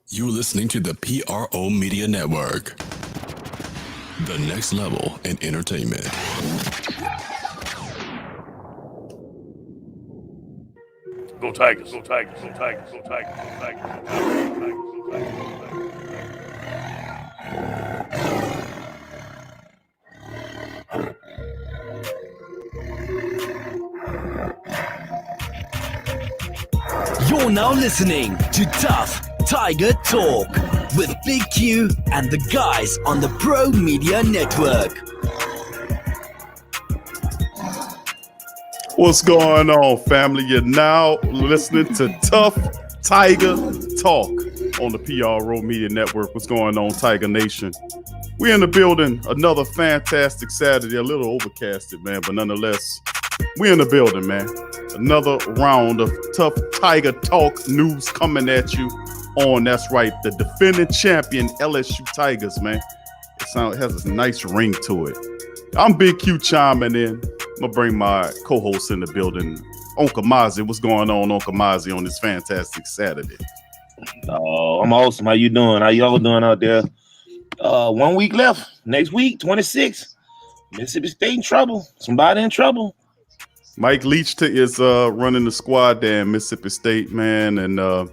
You're listening to the PRO Media Network, the next level in entertainment. Go Tigers, go Tigers, go Tigers, go Tigers, go Tigers, go Tigers, go Tigers, go Tigers. You're now listening to Tuff Tiger Talk with Big Q and the guys on the Pro Media Network. What's going on, family? You're now listening to Tuff Tiger Talk on the PRO Media Network. What's going on, Tiger Nation? We're in the building. Another fantastic Saturday. A little overcasted, man, but nonetheless, we're in the building, man. Another round of Tuff Tiger Talk news coming at you on, that's right, the defending champion LSU Tigers, man. It has a nice ring to it. I'm Big Q chiming in. I'm going to bring my co-host in the building, Uncle Mozzy. What's going on, Uncle Mozzy, on this fantastic Saturday? Oh, I'm awesome. How you doing? How y'all doing out there? 1 week left. Next week, 26. Mississippi State in trouble. Somebody in trouble. Mike Leach is running the squad there in Mississippi State, man. And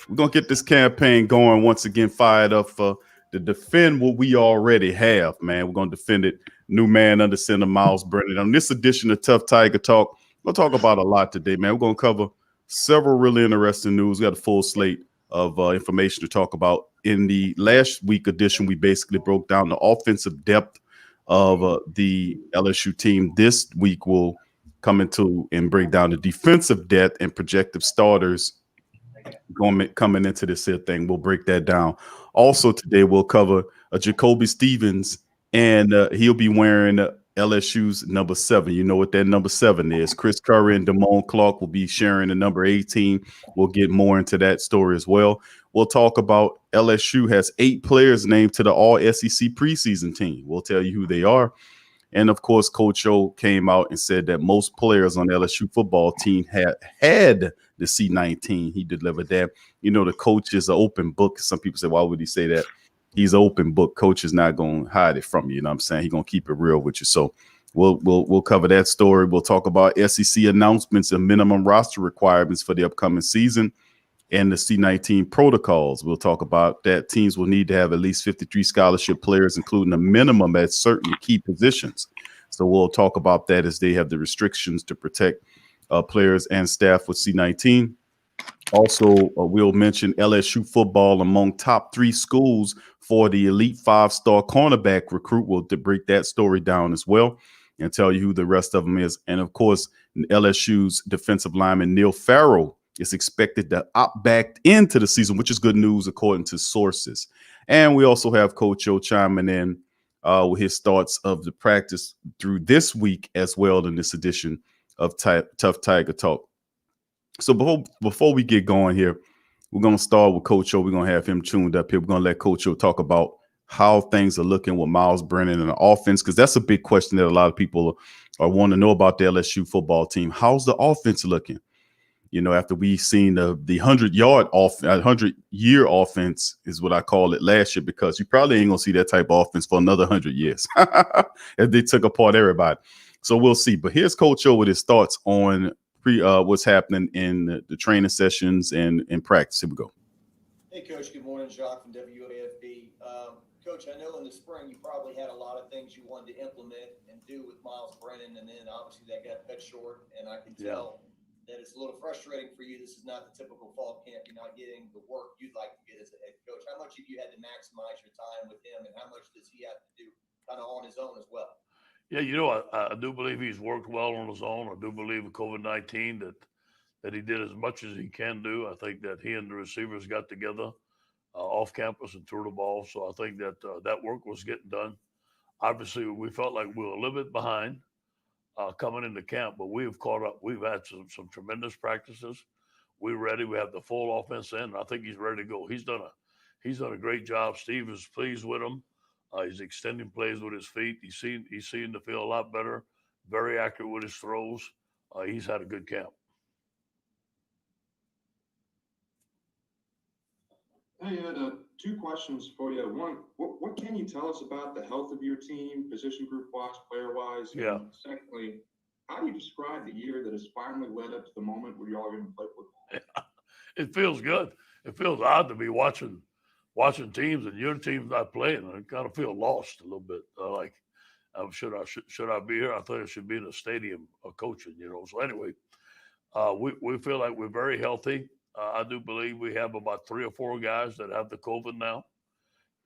we're going to get this campaign going once again, fired up to defend what we already have, man. We're going to defend it. New man under center, Miles Brennan. On this edition of Tuff Tiger Talk, we'll talk about a lot today, man. We're going to cover several really interesting news. We got a full slate of information to talk about. In the last week edition, we basically broke down the offensive depth of the LSU team. This week, we'll come into and break down the defensive depth and projected starters coming into this here thing. We'll break that down. Also today, we'll cover Jacoby Stevens, and he'll be wearing LSU's number 7. You know what that number 7 is. Chris Curry and Damone Clark will be sharing the number 18. We'll get more into that story as well. We'll talk about LSU has 8 players named to the All-SEC preseason team. We'll tell you who they are. And, of course, Coach O came out and said that most players on the LSU football team had the C-19. He delivered that. You know, the coach is an open book. Some people say, why would he say that? He's an open book. Coach is not going to hide it from you. You know what I'm saying? He's going to keep it real with you. So we'll cover that story. We'll talk about SEC announcements and minimum roster requirements for the upcoming season and the C-19 protocols. We'll talk about that. Teams will need to have at least 53 scholarship players, including a minimum at certain key positions. So we'll talk about that as they have the restrictions to protect players and staff with C-19. Also, we'll mention LSU football among top 3 schools for the elite 5-star cornerback recruit. We'll break that story down as well and tell you who the rest of them is. And, of course, LSU's defensive lineman Neil Farrell is expected to opt back into the season, which is good news according to sources. And we also have Coach O chiming in with his thoughts of the practice through this week as well in this edition of Tuff Tiger Talk. So before we get going here, we're going to start with Coach O. We're going to have him tuned up here. We're going to let Coach O talk about how things are looking with Miles Brennan and the offense, because that's a big question that a lot of people are wanting to know about the LSU football team. How's the offense looking? You know, after we've seen the 100-year offense is what I call it last year, because you probably ain't going to see that type of offense for another 100 years if they took apart everybody. So we'll see. But here's Coach O with his thoughts on what's happening in the training sessions and in practice. Here we go. Hey, Coach. Good morning. Jacques from WAFB. Coach, I know in the spring you probably had a lot of things you wanted to implement and do with Miles Brennan, and then obviously that got cut short, and I can tell that it's a little frustrating for you. This is not the typical fall camp. You're not getting the work you'd like to get as a head coach. How much have you had to maximize your time with him, and how much does he have to do kind of on his own as well? Yeah, you know, I do believe he's worked well on his own. I do believe with COVID-19 that he did as much as he can do. I think that he and the receivers got together off campus and threw the ball. So I think that that work was getting done. Obviously, we felt like we were a little bit behind coming into camp, but we've caught up. We've had some tremendous practices. We're ready. We have the full offense in. I think he's ready to go. He's done a great job. Steve is pleased with him. He's extending plays with his feet. He's seen to feel a lot better. Very accurate with his throws. He's had a good camp. Hey, Ed, two questions for you. One, what can you tell us about the health of your team, position group wise, player wise? Yeah. And secondly, how do you describe the year that has finally led up to the moment where y'all are going to play football? It feels good. It feels odd to be watching teams and your team's not playing. I kind of feel lost a little bit. Should I be here? I thought I should be in the stadium coaching. So anyway, we feel like we're very healthy. I do believe we have about 3 or 4 guys that have the COVID now,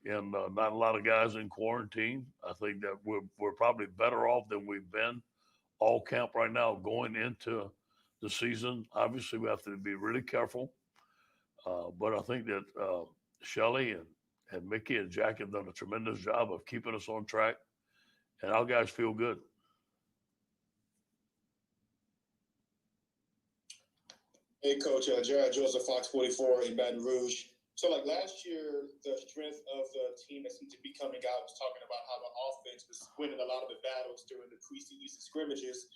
and not a lot of guys in quarantine. I think that we're probably better off than we've been all camp right now going into the season. Obviously, we have to be really careful, but I think that Shelly and Mickey and Jack have done a tremendous job of keeping us on track, and our guys feel good. Hey, Coach, Jared Joseph, Fox 44 in Baton Rouge. So, like last year, the strength of the team that seemed to be coming out was talking about how the offense was winning a lot of the battles during the preseason scrimmages.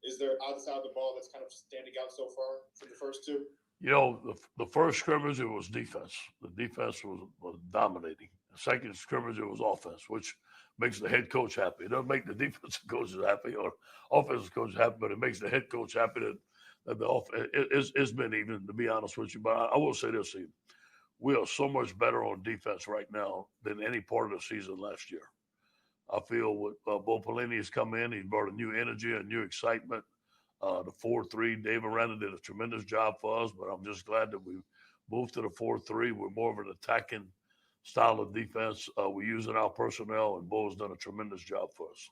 Is there outside of the ball that's kind of standing out so far for the first two? The first scrimmage, it was defense. The defense was dominating. The second scrimmage, it was offense, which makes the head coach happy. It doesn't make the defensive coaches happy or offensive coaches happy, but it makes the head coach happy that the offense it's been even, to be honest with you. But I will say this, Steve. We are so much better on defense right now than any part of the season last year. I feel with Bo Pelini has come in, he's brought a new energy, a new excitement. The 4-3, Dave Aranda did a tremendous job for us, but I'm just glad that we moved to the 4-3. We're more of an attacking style of defense. We're using our personnel, and Bo's done a tremendous job for us.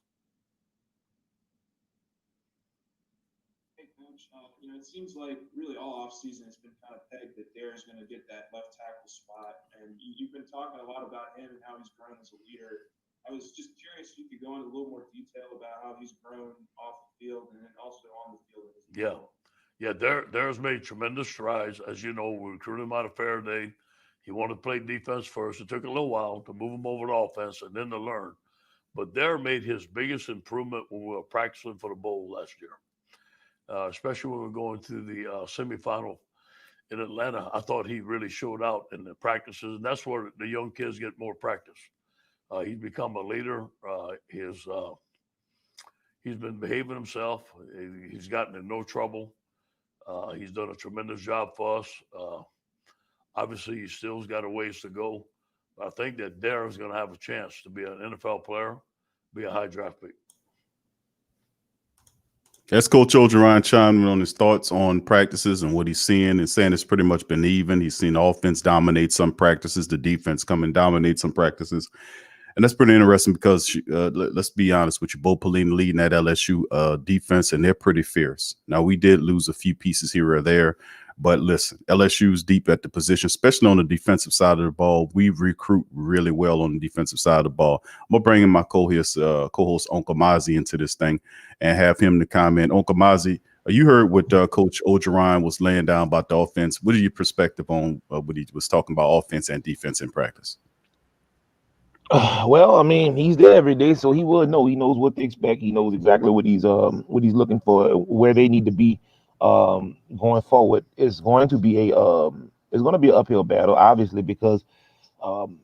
Hey, Coach, it seems like really all offseason it's been kind of pegged that Darren's going to get that left tackle spot, and you've been talking a lot about him and how he's grown as a leader. I was just curious if you could go into a little more detail about how he's grown off the field and then also on the field. Yeah. Darren's made tremendous strides. As you know, we recruited him out of Faraday. He wanted to play defense first. It took a little while to move him over to offense and then to learn. But Darren made his biggest improvement when we were practicing for the bowl last year, especially when we were going to the semifinal in Atlanta. I thought he really showed out in the practices, and that's where the young kids get more practice. He's become a leader. He's been behaving himself. He's gotten in no trouble. He's done a tremendous job for us. Obviously, he still's got a ways to go. But I think that Darren's going to have a chance to be an NFL player, be a high draft pick. That's Coach Ogeron chiming on his thoughts on practices and what he's seeing, and saying it's pretty much been even. He's seen the offense dominate some practices, the defense come and dominate some practices. And that's pretty interesting because let's be honest with you, Bo Pelini leading that LSU defense, and they're pretty fierce. Now, we did lose a few pieces here or there, but listen, LSU's deep at the position, especially on the defensive side of the ball. We recruit really well on the defensive side of the ball. I'm going to bring in my co-host Uncle Mozzy into this thing and have him to comment. Uncle Mozzy, you heard what Coach Ogeron was laying down about the offense. What is your perspective on what he was talking about offense and defense in practice? Well, I mean, he's there every day, so he would know. He knows what to expect. He knows exactly what he's looking for, where they need to be going forward. It's going to be an uphill battle, obviously, because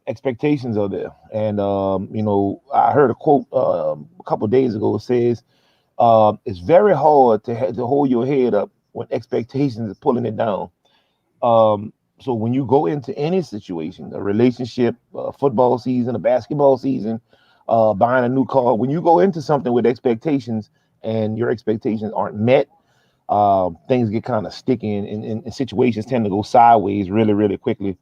expectations are there. And I heard a quote a couple of days ago. It says it's very hard to hold your head up when expectations are pulling it down. So when you go into any situation, a relationship, a football season, a basketball season, buying a new car, when you go into something with expectations and your expectations aren't met, things get kind of sticky and situations tend to go sideways really, really quickly.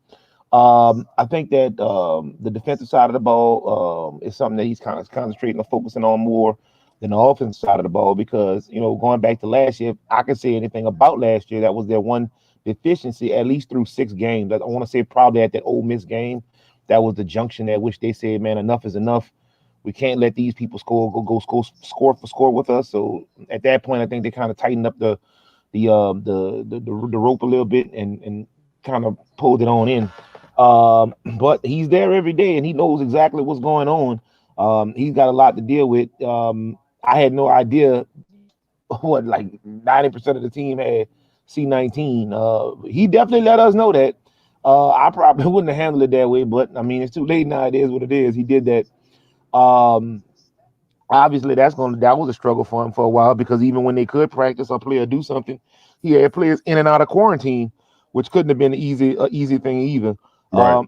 I think that the defensive side of the ball is something that he's kind of concentrating on, focusing on more than the offensive side of the ball, because, going back to last year, if I could say anything about last year, that was their one deficiency, at least through 6 games. I want to say probably at that Ole Miss game, that was the junction at which they said, man, enough is enough. We can't let these people go score for score with us. So at that point, I think they kind of tightened up the rope a little bit and kind of pulled it on in. But he's there every day and he knows exactly what's going on. He's got a lot to deal with. I had no idea what, like 90% of the team had C19. He definitely let us know that. I probably wouldn't have handled it that way, but I mean, it's too late now. It is what it is. He did that. Um, Obviously, that was a struggle for him for a while because even when they could practice or play or do something, he had players in and out of quarantine, which couldn't have been easy thing either. Right.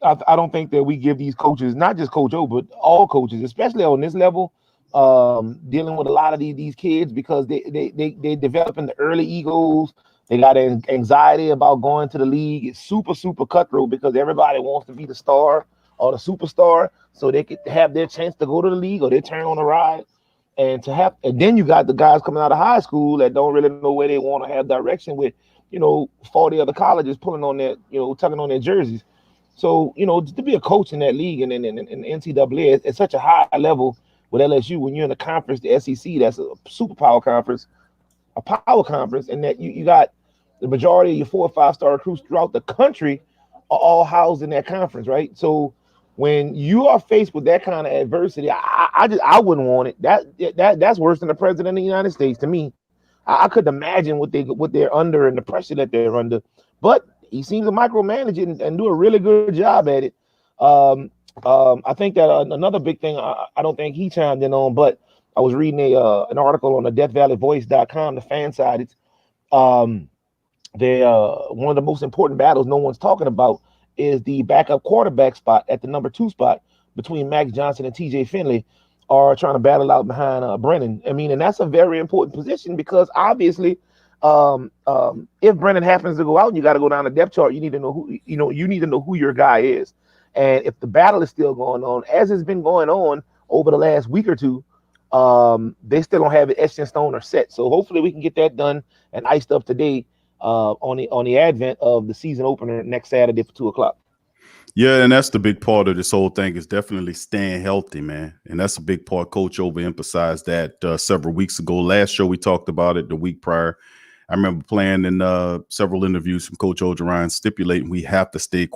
I don't think that we give these coaches, not just Coach O, but all coaches, especially on this level, dealing with a lot of these kids because they developing the early egos. They got anxiety about going to the league. It's super cutthroat because everybody wants to be the star or the superstar, so they could have their chance to go to the league or they turn on the ride. And then you got the guys coming out of high school that don't really know where they want to have direction with, 40 other colleges pulling on their, tugging on their jerseys. So, to be a coach in that league and in NCAA at such a high level with LSU, when you're in a conference, the SEC, that's a superpower conference, a power conference, and that you got the majority of your 4 or 5 star recruits throughout the country are all housed in that conference, right? So when you are faced with that kind of adversity, I wouldn't want it. That's worse than the president of the United States to me. I couldn't imagine what they're under and the pressure that they're under. But he seems to micromanage it and do a really good job at it. I think that another big thing I don't think he chimed in on, but I was reading an article on the DeathValleyVoice.com, the fan side. It's one of the most important battles no one's talking about is the backup quarterback spot at the number 2 spot between Max Johnson and TJ Finley are trying to battle out behind Brennan. I mean, and that's a very important position because obviously if Brennan happens to go out and you got to go down the depth chart, you need to know who your guy is. And if the battle is still going on, as it's been going on over the last week or two, they still don't have it etched in stone or set. So hopefully we can get that done and iced up today on the advent of the season opener next Saturday for 2:00. Yeah, and that's the big part of this whole thing is definitely staying healthy, man. And that's a big part. Coach overemphasized that several weeks ago. Last show we talked about it the week prior. I remember playing in several interviews from Coach Orgeron stipulating we have to stay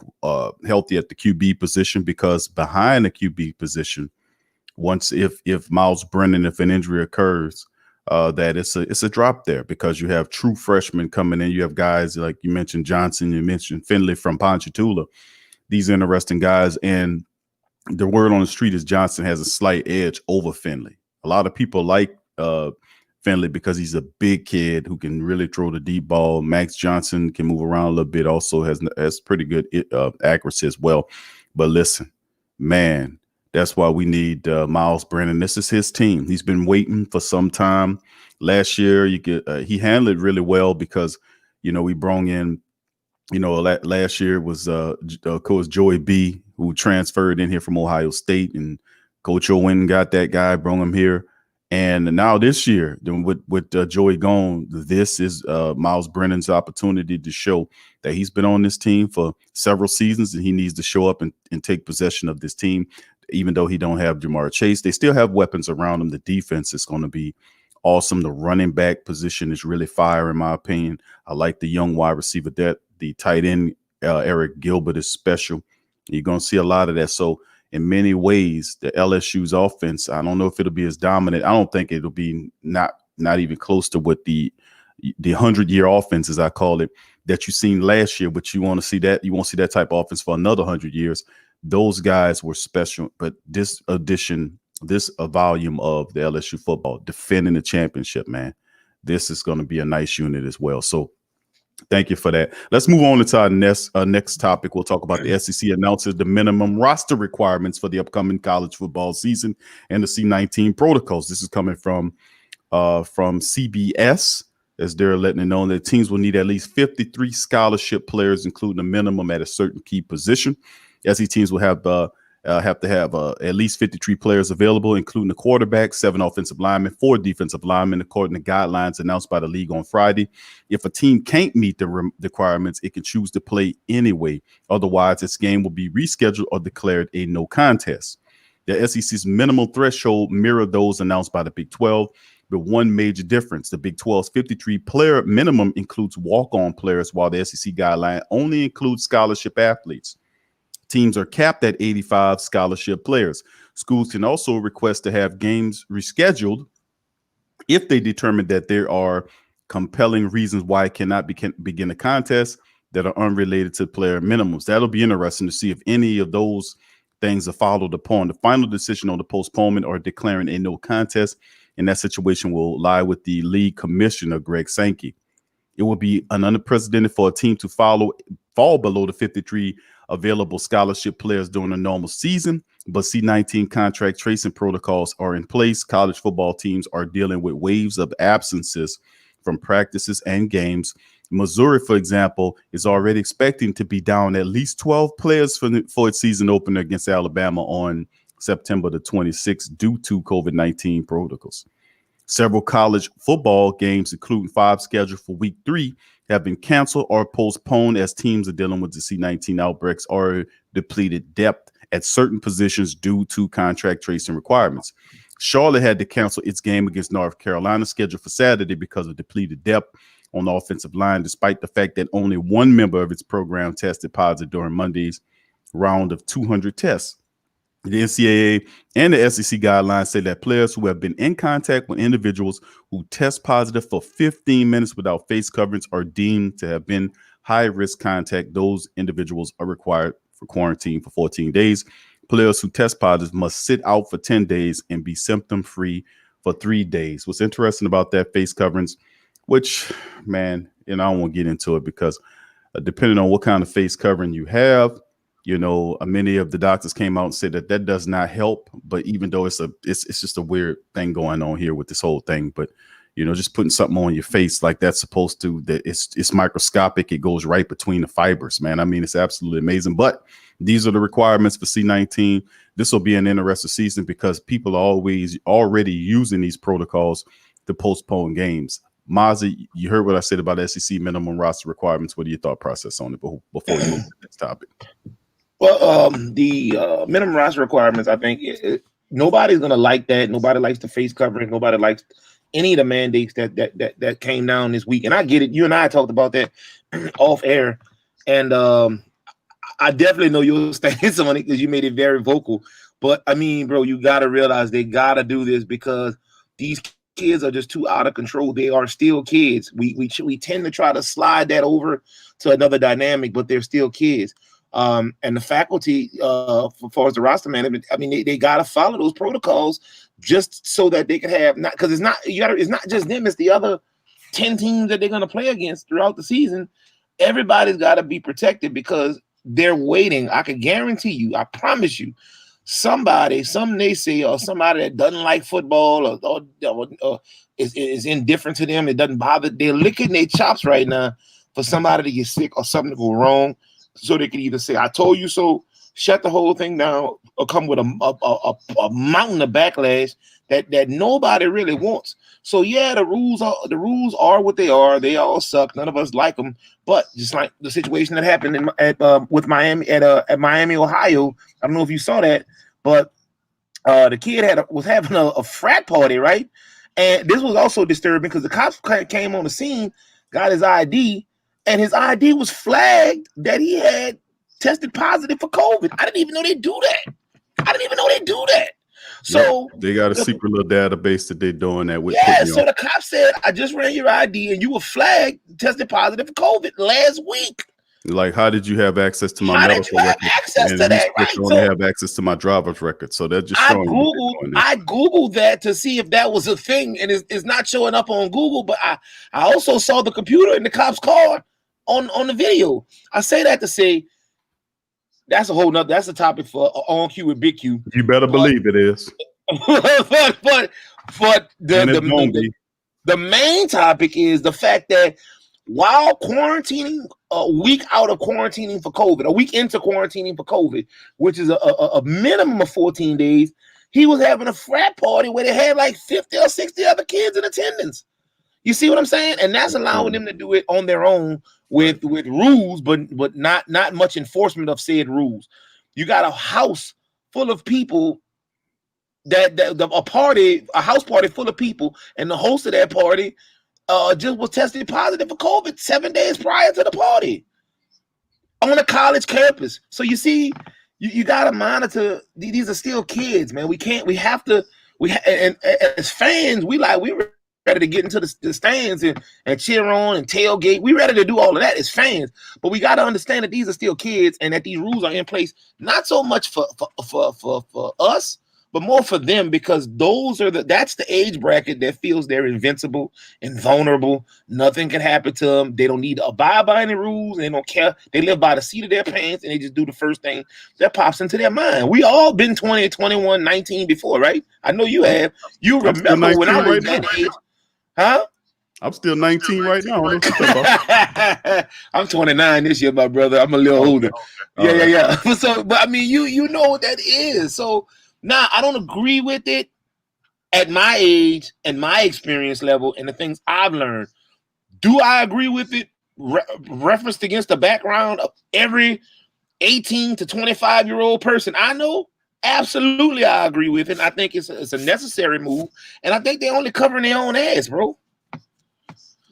healthy at the QB position because behind the QB position, once if Miles Brennan, if an injury occurs, that it's a drop there because you have true freshmen coming in. You have guys like you mentioned Johnson, you mentioned Finley from Ponchatoula. These interesting guys, and the word on the street is Johnson has a slight edge over Finley. A lot of people like Finley because he's a big kid who can really throw the deep ball. Max Johnson can move around a little bit, also has pretty good accuracy as well. But listen, man, that's why we need Miles Brennan. This is his team. He's been waiting for some time. Last year, he handled it really well because, we brought in, last year was Coach Joey B, who transferred in here from Ohio State, and Coach Owen got that guy, brought him here. And now this year, with Joey gone, this is Miles Brennan's opportunity to show that he's been on this team for several seasons and he needs to show up and take possession of this team. Even though he don't have Jamar Chase, they still have weapons around him. The defense is going to be awesome. The running back position is really fire, in my opinion. I like the young wide receiver depth. The tight end, Eric Gilbert, is special. You're going to see a lot of that. So in many ways, the LSU's offense, I don't know if it'll be as dominant. I don't think it'll be not even close to what the 100-year offense, as I call it, that you seen last year. But you want to see that. You won't see that type of offense for another 100 years. Those guys were special. But this volume of the LSU football defending the championship, man, this is going to be a nice unit as well. So thank you for that. Let's move on to our next topic. We'll talk about the SEC announces the minimum roster requirements for the upcoming college football season and the C-19 protocols. This is coming from CBS, as they're letting it known that teams will need at least 53 scholarship players, including a minimum at a certain key position. SEC teams will have to have at least 53 players available, including the quarterback, 7 offensive linemen, 4 defensive linemen, according to guidelines announced by the league on Friday. If a team can't meet the requirements, it can choose to play anyway. Otherwise, its game will be rescheduled or declared a no contest. The SEC's minimum threshold mirrored those announced by the Big 12, but one major difference. The Big 12's 53-player minimum includes walk-on players, while the SEC guideline only includes scholarship athletes. Teams are capped at 85 scholarship players. Schools can also request to have games rescheduled if they determine that there are compelling reasons why it cannot begin a contest. that are unrelated to player minimums. That'll be interesting to see if any of those things are followed upon. The final decision on the postponement or declaring a no contest in that situation will lie with the league commissioner, Greg Sankey. It will be unprecedented for a team to fall below the 53 available scholarship players during a normal season, but C-19 contract tracing protocols are in place. College football teams are dealing with waves of absences from practices and games. Missouri, for example, is already expecting to be down at least 12 players for its season opener against Alabama on September the 26th due to COVID-19 protocols. Several college football games, including 5 scheduled for week 3, have been canceled or postponed as teams are dealing with the C-19 outbreaks or depleted depth at certain positions due to contract tracing requirements. Charlotte had to cancel its game against North Carolina scheduled for Saturday because of depleted depth on the offensive line, despite the fact that only one member of its program tested positive during Monday's round of 200 tests. The NCAA and the SEC guidelines say that players who have been in contact with individuals who test positive for 15 minutes without face coverings are deemed to have been high-risk contact. Those individuals are required for quarantine for 14 days. Players who test positive must sit out for 10 days and be symptom-free for 3 days. What's interesting about that face coverings, which, man, I don't want to get into it because depending on what kind of face covering you have, many of the doctors came out and said that does not help. But even though it's just a weird thing going on here with this whole thing. But just putting something on your face like that's supposed to, that it's microscopic. It goes right between the fibers, man. I mean, it's absolutely amazing. But these are the requirements for C-19. This will be an interesting season because people are always already using these protocols to postpone games. Mozzy, you heard what I said about SEC minimum roster requirements. What are your thought process on it before we move to the next topic? Well, the minimum roster requirements, I think nobody's going to like that. Nobody likes the face covering. Nobody likes any of the mandates that came down this week. And I get it. You and I talked about that off air. And I definitely know your stance on it because you made it very vocal. But, I mean, bro, you got to realize they got to do this because these kids are just too out of control. They are still kids. We tend to try to slide that over to another dynamic, but they're still kids. And the faculty, as far as the roster management, I mean, they got to follow those protocols just so that they can have because it's not just them, it's the other 10 teams that they're going to play against throughout the season. Everybody's got to be protected because they're waiting. I can guarantee you, I promise you, somebody, some naysayer or somebody that doesn't like football or is indifferent to them, it doesn't bother, they're licking their chops right now for somebody to get sick or something to go wrong. So they can either say, I told you so, shut the whole thing down, or come with a mountain of backlash that nobody really wants. So yeah, the rules are what they are. They all suck. None of us like them. But just like the situation that happened with Miami at Miami, Ohio, I don't know if you saw that, but the kid was having a frat party, right? And this was also disturbing because the cops came on the scene, got his ID. And his ID was flagged that he had tested positive for COVID. I didn't even know they do that. So they got a secret little database that they're doing that with. Yeah, so the cop said, I just ran your ID and you were flagged, tested positive for COVID last week. Like, how did you have access to my medical record? Access to that, right? Only have access to my driver's record. So they're just showing. I Googled that to see if that was a thing, and it's not showing up on Google. But I also saw the computer in the cop's car on the video. I say that to say that's a topic for On Q with Big Q. You better believe it is. but the main topic is the fact that while quarantining, a week out of quarantining for COVID, a week into quarantining for COVID, which is a minimum of 14 days, he was having a frat party where they had like 50 or 60 other kids in attendance. You see what I'm saying? And that's allowing them to do it on their own with rules, but not much enforcement of said rules. You got a house full of people a house party full of people, and the host of that party just was tested positive for COVID 7 days prior to the party on a college campus. So you see, you got to monitor. These are still kids, man. And as fans, we ready to get into the stands and cheer on and tailgate. We ready to do all of that as fans. But we got to understand that these are still kids and that these rules are in place not so much for us, but more for them, because that's the age bracket that feels they're invincible, invulnerable. Nothing can happen to them. They don't need to abide by any rules. They don't care. They live by the seat of their pants, and they just do the first thing that pops into their mind. We all been 20, 21, 19 before, right? I know you have. You remember when I was that age. Huh? I'm still 19 right now. I don't know what you're talking about. I'm 29 this year, my brother. I'm a little older. Yeah. So, but I mean, you know what that is. So now I don't agree with it at my age and my experience level and the things I've learned. Do I agree with it? Referenced against the background of every 18 to 25-year-old person I know? Absolutely, I agree with it. I think it's a necessary move, and I think they're only covering their own ass, bro.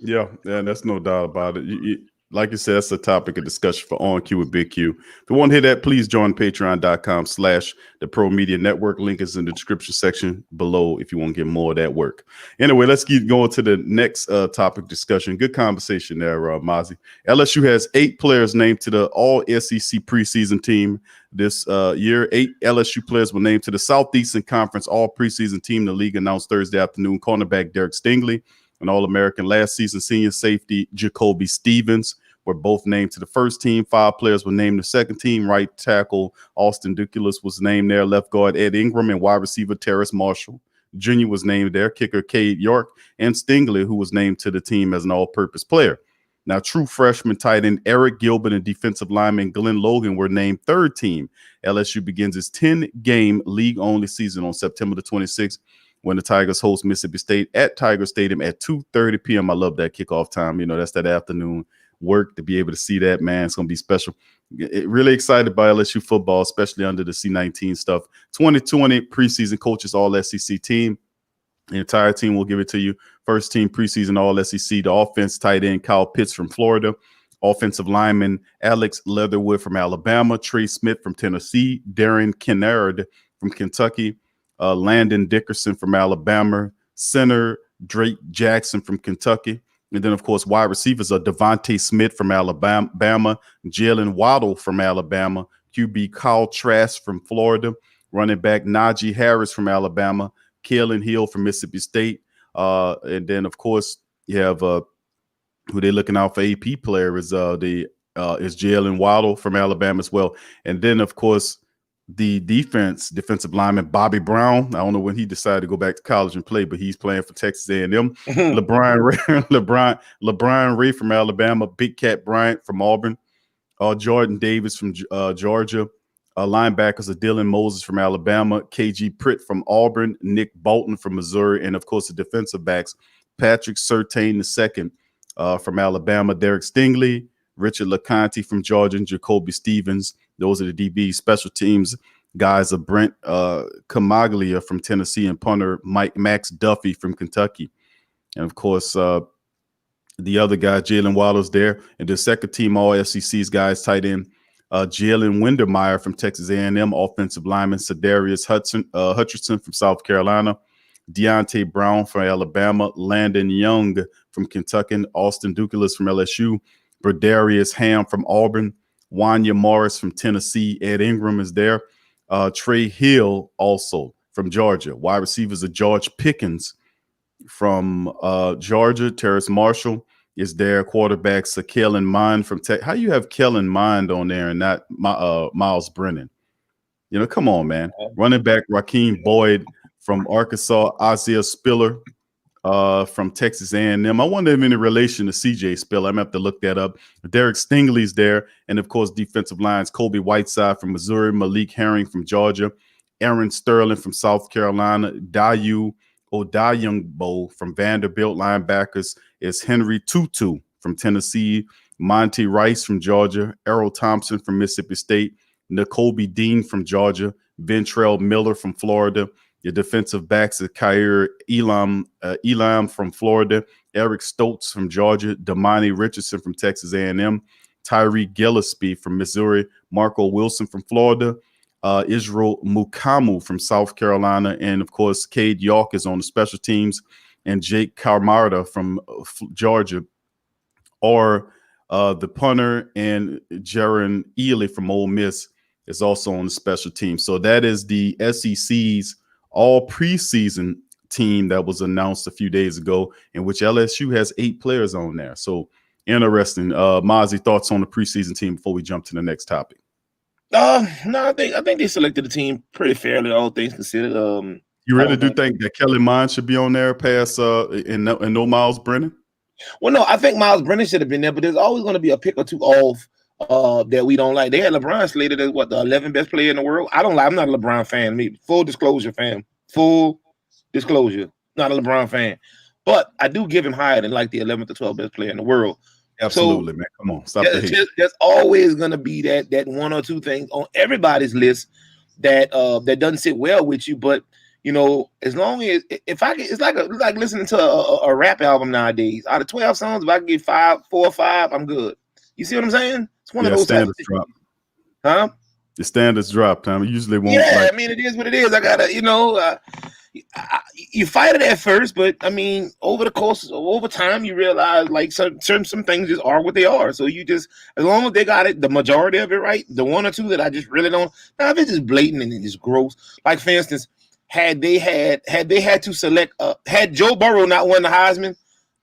Yeah, that's no doubt about it. Like you said, that's a topic of discussion for On Q with Big Q. If you want to hear that, please join patreon.com/the Pro Media Network. Link is in the description section below if you want to get more of that work. Anyway, let's keep going to the next topic discussion. Good conversation there, Mozzy. LSU has 8 players named to the All-SEC preseason team this year. 8 LSU players were named to the Southeastern Conference All-Preseason team. The league announced Thursday afternoon. Cornerback Derek Stingley, an All-American last season, senior safety Jacoby Stevens were both named to the first team. 5 players were named the second team. Right tackle Austin Duculus was named there. Left guard Ed Ingram and wide receiver Terrace Marshall Jr. was named there. Kicker Cade York and Stingley, who was named to the team as an all-purpose player. Now, true freshman tight end Eric Gilbert and defensive lineman Glenn Logan were named third team. LSU begins its 10-game league-only season on September the 26th. When the Tigers host Mississippi State at Tiger Stadium at 2:30 p.m. I love that kickoff time. You know, that's that afternoon work to be able to see that, man. It's going to be special. Really excited by LSU football, especially under the C19 stuff. 2020 preseason coaches All-SEC team. The entire team will give it to you. First team preseason All-SEC. The offense tight end Kyle Pitts from Florida. Offensive lineman Alex Leatherwood from Alabama. Trey Smith from Tennessee. Darren Kennard from Kentucky. Landon Dickerson from Alabama, center Drake Jackson from Kentucky, and then, of course, wide receivers are Devontae Smith from Alabama, Jalen Waddle from Alabama, QB Kyle Trask from Florida, running back Najee Harris from Alabama, Kalen Hill from Mississippi State, and then, of course, you have who they're looking out for AP player is Jalen Waddle from Alabama as well, and then, of course, the defensive lineman Bobby Brown. I don't know when he decided to go back to college and play, but he's playing for Texas A&M. LeBron Ray from Alabama, Big Cat Bryant from Auburn, Jordan Davis from Georgia, linebackers are Dylan Moses from Alabama, KG Pritt from Auburn, Nick Bolton from Missouri, and of course the defensive backs Patrick Surtain II from Alabama, Derek Stingley, Richard LeConte from Georgia, and Jacoby Stevens. Those are the DB. Special teams guys are Brent Camaglia from Tennessee and punter Max Duffy from Kentucky. And, of course, the other guy, Jalen Waddle's there. And the second team All-SEC's guys tight end Jalen Windermeyer from Texas A&M, offensive lineman Cedarius Hutchinson from South Carolina, Deontay Brown from Alabama, Landon Young from Kentucky, Austin Duculus from LSU, Brodarius Ham from Auburn, Wanya Morris from Tennessee, Ed Ingram is there, Trey Hill also from Georgia. Wide receivers are George Pickens from Georgia, Terrace Marshall is there, quarterbacks are Kellen Mond from Tech. How you have Kellen Mond on there and not Miles Brennan? You know, come on, man. Running back Raheem Boyd from Arkansas, Isaiah Spiller from Texas A&M. I wonder if any relation to CJ Spiller. I'm going to have to look that up. Derek Stingley's there. And, of course, defensive lines, Kobe Whiteside from Missouri, Malik Herring from Georgia, Aaron Sterling from South Carolina, Dayu Odayungbo from Vanderbilt. Linebackers is Henry Tutu from Tennessee, Monty Rice from Georgia, Errol Thompson from Mississippi State, Nakobe Dean from Georgia, Ventrell Miller from Florida. Your defensive backs are Khair Elam from Florida, Eric Stoltz from Georgia, Damani Richardson from Texas A&M, Tyree Gillespie from Missouri, Marco Wilson from Florida, Israel Mukamu from South Carolina, and, of course, Cade York is on the special teams. and Jake Camarda from Georgia, or the punter and Jaron Ely from Ole Miss is also on the special team. So that is the SEC's all preseason team that was announced a few days ago, in which LSU has 8 players on there. So interesting. Mozzy, thoughts on the preseason team before we jump to the next topic? No, I think they selected the team pretty fairly, all things considered. You really do think that Kelly Mond should be on there past and no Miles Brennan? Well, no, I think Miles Brennan should have been there, but there's always going to be a pick or two off that we don't like. They had LeBron slated as the 11th best player in the world. I don't like. I'm not a LeBron fan. Full disclosure, fam. Full disclosure. Not a LeBron fan, but I do give him higher than like the 11th or 12th best player in the world. Absolutely, man. Come on, stop the hate. There's always going to be that one or two things on everybody's list that doesn't sit well with you, but. As long as it's like listening to a rap album nowadays. Out of 12 songs, if I can get 4 or 5, I'm good. You see what I'm saying? It's one of those standards drop. Huh? The standards drop, Tom. It usually won't. Yeah, I mean, it is what it is. I gotta, you fight it at first, but I mean, over time, you realize like some things just are what they are. So you just, as long as they got it, the majority of it right, the one or two that I just really don't. Now, if it's just blatant and it's gross, like for instance. Had they had to select, had Joe Burrow not won the Heisman,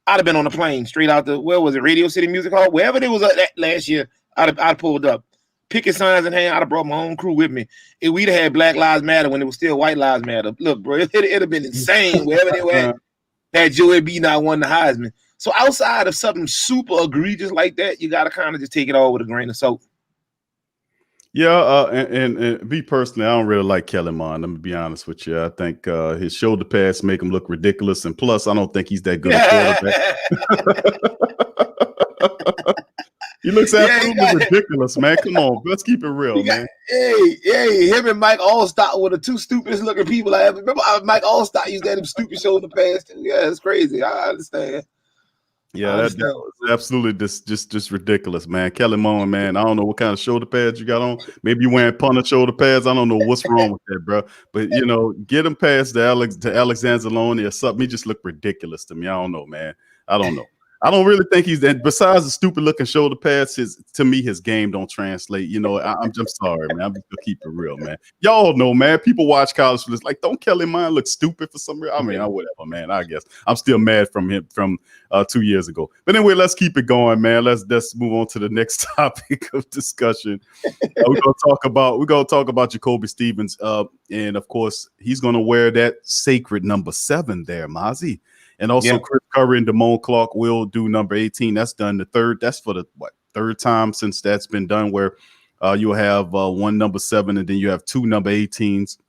I'd have been on the plane straight out where was it, Radio City Music Hall, wherever it was at last year. I'd have pulled up, picket signs in hand. I'd have brought my own crew with me. If we'd have had Black Lives Matter when it was still White Lives Matter, look, bro, it'd have been insane wherever they were at. Had Joey B not won the Heisman. So outside of something super egregious like that, you got to kind of just take it all with a grain of salt. Yeah, and me personally, I don't really like Kelly Mond. I'm gonna be honest with you. I think his shoulder pads make him look ridiculous, and plus, I don't think he's that good a quarterback. He looks absolutely ridiculous, man. Come on, let's keep it real, man. Hey, him and Mike Allstott were the two stupidest looking people I ever remember. Mike Allstott used to have them stupid shoulder pads too. Yeah, it's crazy. I understand. Yeah, that's absolutely just ridiculous, man. Kelly Mond, man, I don't know what kind of shoulder pads you got on. Maybe you're wearing punter shoulder pads. I don't know what's wrong with that, bro. But, get him past to Alexander Loney or something. He just looked ridiculous to me. I don't know, man. I don't know. I don't really think he's that. Besides the stupid looking shoulder pads, to me, his game don't translate. I'm just sorry, man. I'm just gonna keep it real, man. Y'all know, man. People watch college for this. Like, don't Kelly Mond look stupid for some reason? I mean, whatever, man. I guess I'm still mad from him from 2 years ago. But anyway, let's keep it going, man. Let's move on to the next topic of discussion. We're gonna talk about Jacoby Stevens, and of course, he's gonna wear that sacred number 7 there, Mozzy. And also Chris Curry and Damone Clark will do number 18. That's done that's for the third time since that's been done, where you'll have one number 7 and then you have 2 number 18s.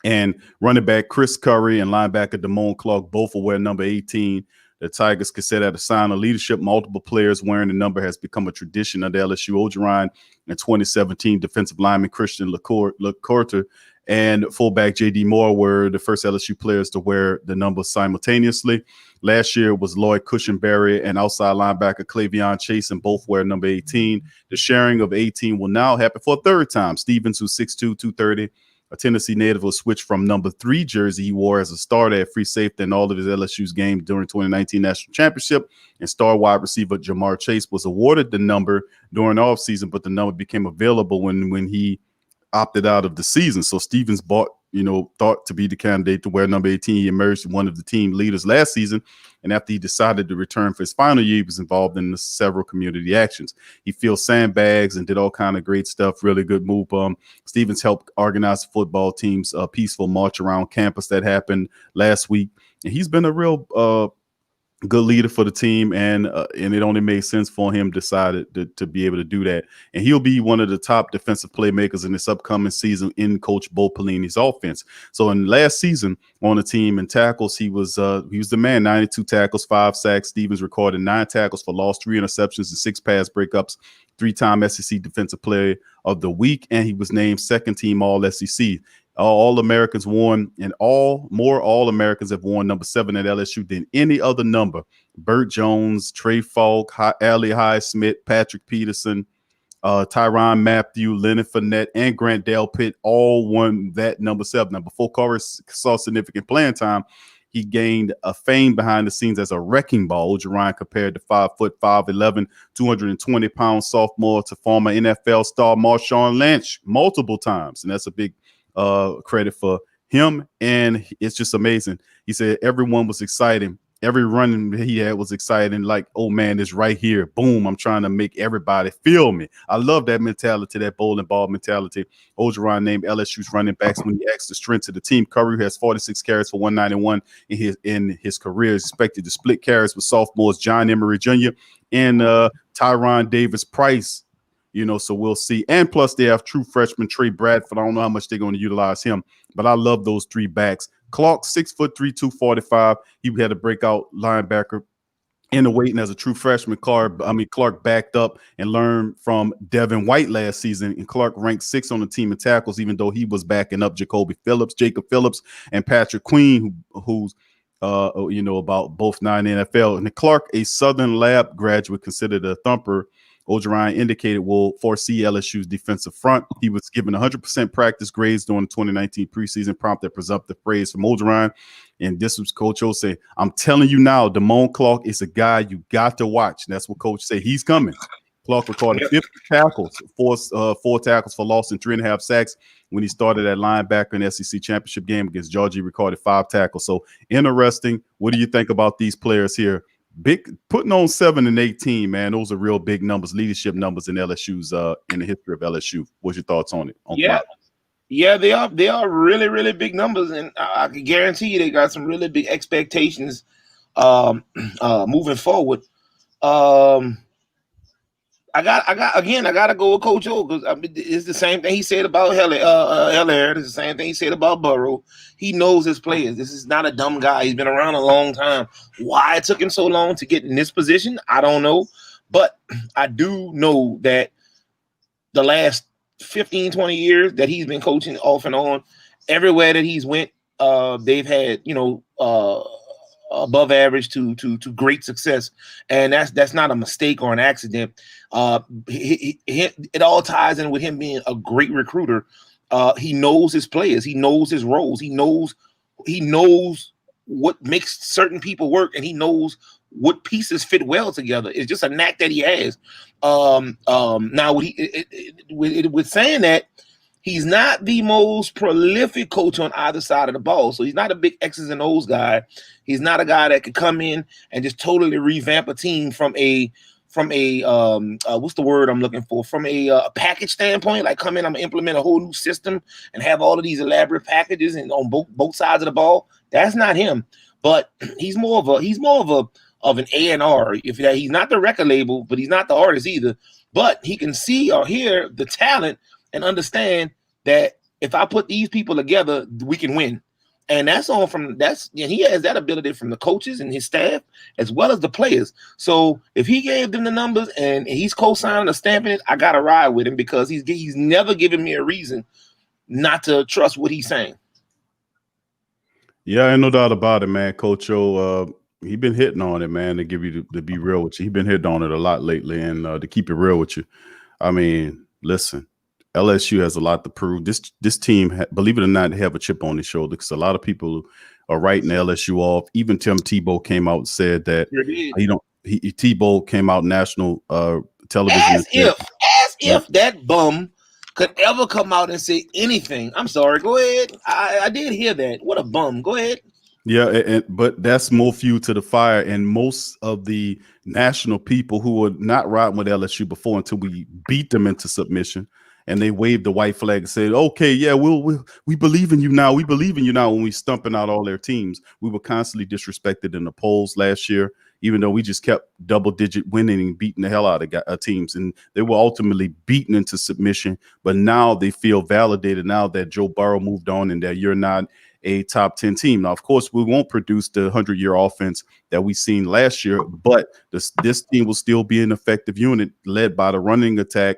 And running back Chris Curry and linebacker Damone Clark both will wear number 18. The Tigers could set at a sign of leadership. Multiple players wearing the number has become a tradition under LSU Orgeron and 2017 defensive lineman Christian LaCourte and fullback J.D. Moore were the first LSU players to wear the number simultaneously. Last year was Lloyd Cushenberry and outside linebacker Clavion Chase, and both wear number 18. The sharing of 18 will now happen for a third time. Stevens, who's 6'2", 230, a Tennessee native, will switch from number 3 jersey he wore as a starter at free safety in all of his LSU's games during 2019 National Championship. And star wide receiver Jamar Chase was awarded the number during the offseason, but the number became available when he opted out of the season. So Stevens thought to be the candidate to wear number 18. He emerged one of the team leaders last season. And after he decided to return for his final year, he was involved in several community actions. He filled sandbags and did all kind of great stuff. Really good move. Stevens helped organize the football team's peaceful march around campus that happened last week. And he's been a real good leader for the team, and it only made sense for him decided to be able to do that. And he'll be one of the top defensive playmakers in this upcoming season in Coach Bo Pelini's offense. So in last season on the team in tackles, he was the man. 92 tackles, 5 sacks. Stevens recorded 9 tackles for loss, 3 interceptions, and 6 pass breakups. 3-time SEC Defensive Player of the Week, and he was named second team All SEC. All Americans won, and more All-Americans have worn number 7 at LSU than any other number. Burt Jones, Trey Falk, Ali Highsmith, Patrick Peterson, Tyrann Mathieu, Leonard Fournette, and Grant Delpit all won that number 7. Now, before Corey saw significant playing time, He gained a fame behind the scenes as a wrecking ball. Orgeron compared to 5'5", 5'11", 220-pound sophomore to former NFL star Marshawn Lynch multiple times. And that's a big credit for him. And it's just amazing. He said everyone was excited. Every run he had was exciting. Like, oh man, it's right here. Boom. I'm trying to make everybody feel me. I love that mentality, that bowling ball mentality. Orgeron named LSU's running backs when he asked the strength of the team. Curry has 46 carries for 191 in his career. Is expected to split carries with sophomores John Emery Jr. and Tyron Davis Price. You know, so we'll see. And plus they have true freshman Trey Bradford. I don't know how much they're going to utilize him, but I love those three backs. Clark, 6'3", 245. He had a breakout linebacker in the waiting as a true freshman. Clark backed up and learned from Devin White last season, and Clark ranked 6th on the team in tackles, even though he was backing up Jacob Phillips, and Patrick Queen, who's about both 9 NFL. And Clark, a Southern Lab graduate, considered a thumper, Orgeron indicated will foresee LSU's defensive front. He was given 100% practice grades during the 2019 preseason, prompted presumptive praise from Orgeron. And this was Coach O saying, I'm telling you now, Damone Clark is a guy you got to watch. And that's what Coach said. He's coming. Clark recorded 50 tackles, four tackles for loss and 3.5 sacks when he started at linebacker in the SEC championship game against Georgia. He recorded 5 tackles. So interesting. What do you think about these players here? Big putting on 7 and 18, man. Those are real big numbers, leadership numbers in LSU's in the history of LSU. What's your thoughts on it? Yeah, they are really, really big numbers, and I can guarantee you they got some really big expectations moving forward. I gotta go with Coach O because it's the same thing he said about Heller. It's the same thing he said about Burrow. He knows his players. This is not a dumb guy. He's been around a long time. Why it took him so long to get in this position, I don't know. But I do know that the last 15, 20 years that he's been coaching off and on, everywhere that he's went, they've had, above average to great success, and that's not a mistake or an accident. It all ties in with him being a great recruiter. He knows his players, he knows his roles, he knows what makes certain people work, and he knows what pieces fit well together. It's just a knack that he has. Now with saying that, he's not the most prolific coach on either side of the ball. So he's not a big X's and O's guy. He's not a guy that could come in and just totally revamp a team from a what's the word I'm looking for? From a package standpoint, like come in, I'm gonna implement a whole new system and have all of these elaborate packages and on both sides of the ball. That's not him. But he's more of an A&R. He's not the record label, but he's not the artist either. But he can see or hear the talent and understand that if I put these people together, we can win. And he has that ability from the coaches and his staff as well as the players. So if he gave them the numbers and he's co-signing or stamping it, I gotta ride with him because he's never given me a reason not to trust what he's saying. Yeah, ain't no doubt about it, man. Coach O, he been hitting on it, man. To be real with you, he been hitting on it a lot lately, and to keep it real with you, I mean, listen. LSU has a lot to prove. This team, believe it or not, have a chip on his shoulder because a lot of people are writing LSU off. Even Tim Tebow came out and said that Tebow came out national television. As if that bum could ever come out and say anything. I'm sorry. Go ahead. I did hear that. What a bum. Go ahead. Yeah, but that's more fuel to the fire. And most of the national people who were not riding with LSU before until we beat them into submission. And they waved the white flag and said, okay, yeah, we believe in you now. We believe in you now when we stumping out all their teams. We were constantly disrespected in the polls last year, even though we just kept double-digit winning and beating the hell out of teams. And they were ultimately beaten into submission. But now they feel validated now that Joe Burrow moved on and that you're not a top 10 team. Now, of course, we won't produce the 100-year offense that we seen last year, but this team will still be an effective unit led by the running attack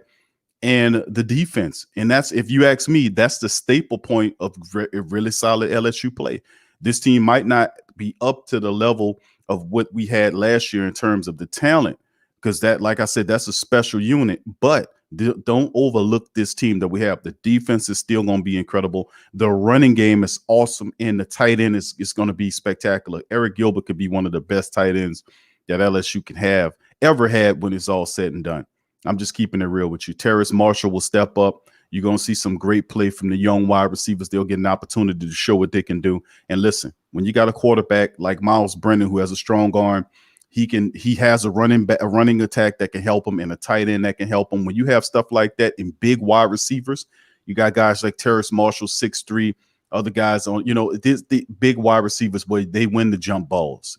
and the defense. And that's, if you ask me, that's the staple point of really solid LSU play. This team might not be up to the level of what we had last year in terms of the talent, because that, like I said, that's a special unit. But Don't overlook this team that we have. The defense is still going to be incredible. The running game is awesome, and the tight end is going to be spectacular. Eric Gilbert could be one of the best tight ends that LSU can have ever had when it's all said and done. I'm just keeping it real with you. Terrace Marshall will step up. You're going to see some great play from the young wide receivers. They'll get an opportunity to show what they can do. And listen, when you got a quarterback like Miles Brennan, who has a strong arm, he has a running attack that can help him, and a tight end that can help him. When you have stuff like that in big wide receivers, you got guys like Terrace Marshall, 6'3", other guys on, the big wide receivers where they win the jump balls,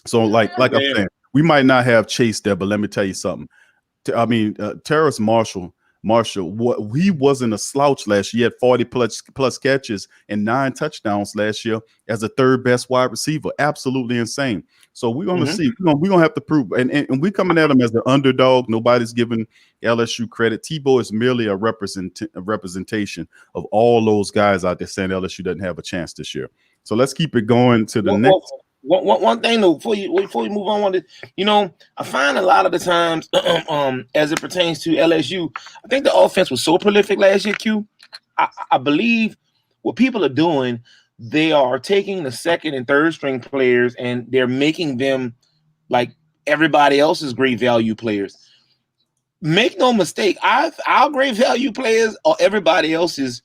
So like I'm saying, we might not have Chase there, but let me tell you something. Terrace Marshall, he wasn't a slouch last year. He had 40 plus catches and 9 touchdowns last year as the third best wide receiver. Absolutely insane. So we're going to see. We're going to have to prove. And we're coming at him as the underdog. Nobody's giving LSU credit. Tebow is merely a representation of all those guys out there saying LSU doesn't have a chance this year. So let's keep it going to the next. One thing though, before you move on, I find a lot of the times, as it pertains to LSU, I think the offense was so prolific last year. Q, I believe what people are doing, they are taking the second and third string players and they're making them like everybody else's great value players. Make no mistake, our great value players are everybody else's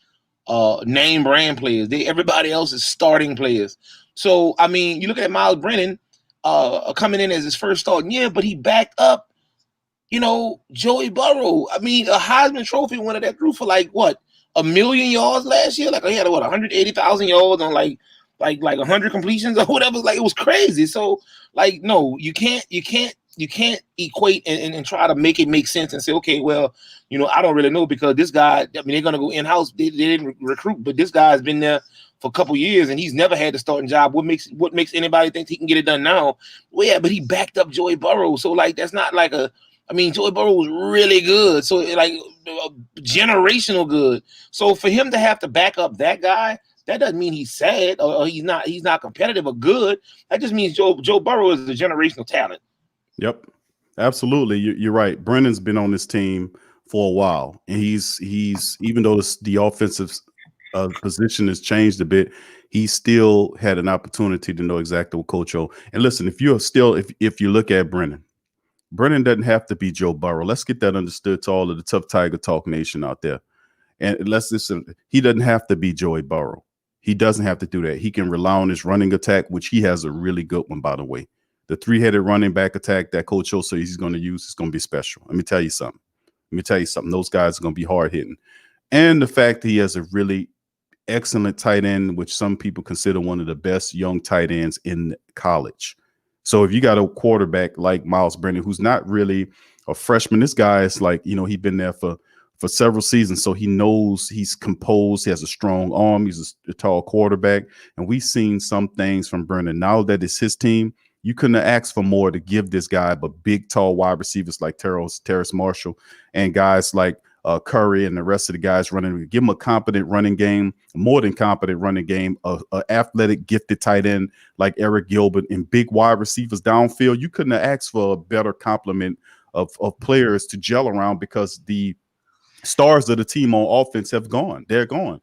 name brand players. Everybody else is starting players. So, you look at Miles Brennan coming in as his first start. Yeah, but he backed up, Joey Burrow. A Heisman Trophy winner that threw for like, what, 1 million yards last year? Like, he had, 180,000 yards on like 100 completions or whatever. Like, it was crazy. So, like, no, you can't equate and try to make it make sense and say, okay, well, I don't really know because this guy, they're going to go in-house. They didn't recruit, but this guy's been there for a couple years and he's never had a starting job. What makes anybody think he can get it done now? Well, yeah, but he backed up Joey Burrow. So, like, that's not like Joey Burrow was really good. So, like, generational good. So, for him to have to back up that guy, that doesn't mean he's sad or he's not competitive or good. That just means Joe Burrow is a generational talent. Yep, absolutely. You're right. Brennan's been on this team for a while, and he's even though the offensive position has changed a bit, he still had an opportunity to know exactly what Coach O. And listen, if you look at Brennan doesn't have to be Joe Burrow. Let's get that understood to all of the Tough Tiger Talk Nation out there. And let's listen. He doesn't have to be Joey Burrow. He doesn't have to do that. He can rely on his running attack, which he has a really good one, by the way. The 3-headed running back attack that Coach O says he's going to use is going to be special. Let me tell you something. Those guys are going to be hard hitting. And the fact that he has a really excellent tight end, which some people consider one of the best young tight ends in college. So if you got a quarterback like Miles Brennan, who's not really a freshman, this guy is like, he's been there for several seasons. So he knows he's composed. He has a strong arm. He's a tall quarterback. And we've seen some things from Brennan. Now that it's his team, you couldn't have asked for more to give this guy, but big, tall wide receivers like Terrace Marshall and guys like Curry and the rest of the guys running. Give him a competent running game, more than competent running game, a athletic, gifted tight end like Eric Gilbert and big wide receivers downfield. You couldn't have asked for a better complement of players to gel around because the stars of the team on offense have gone. They're gone.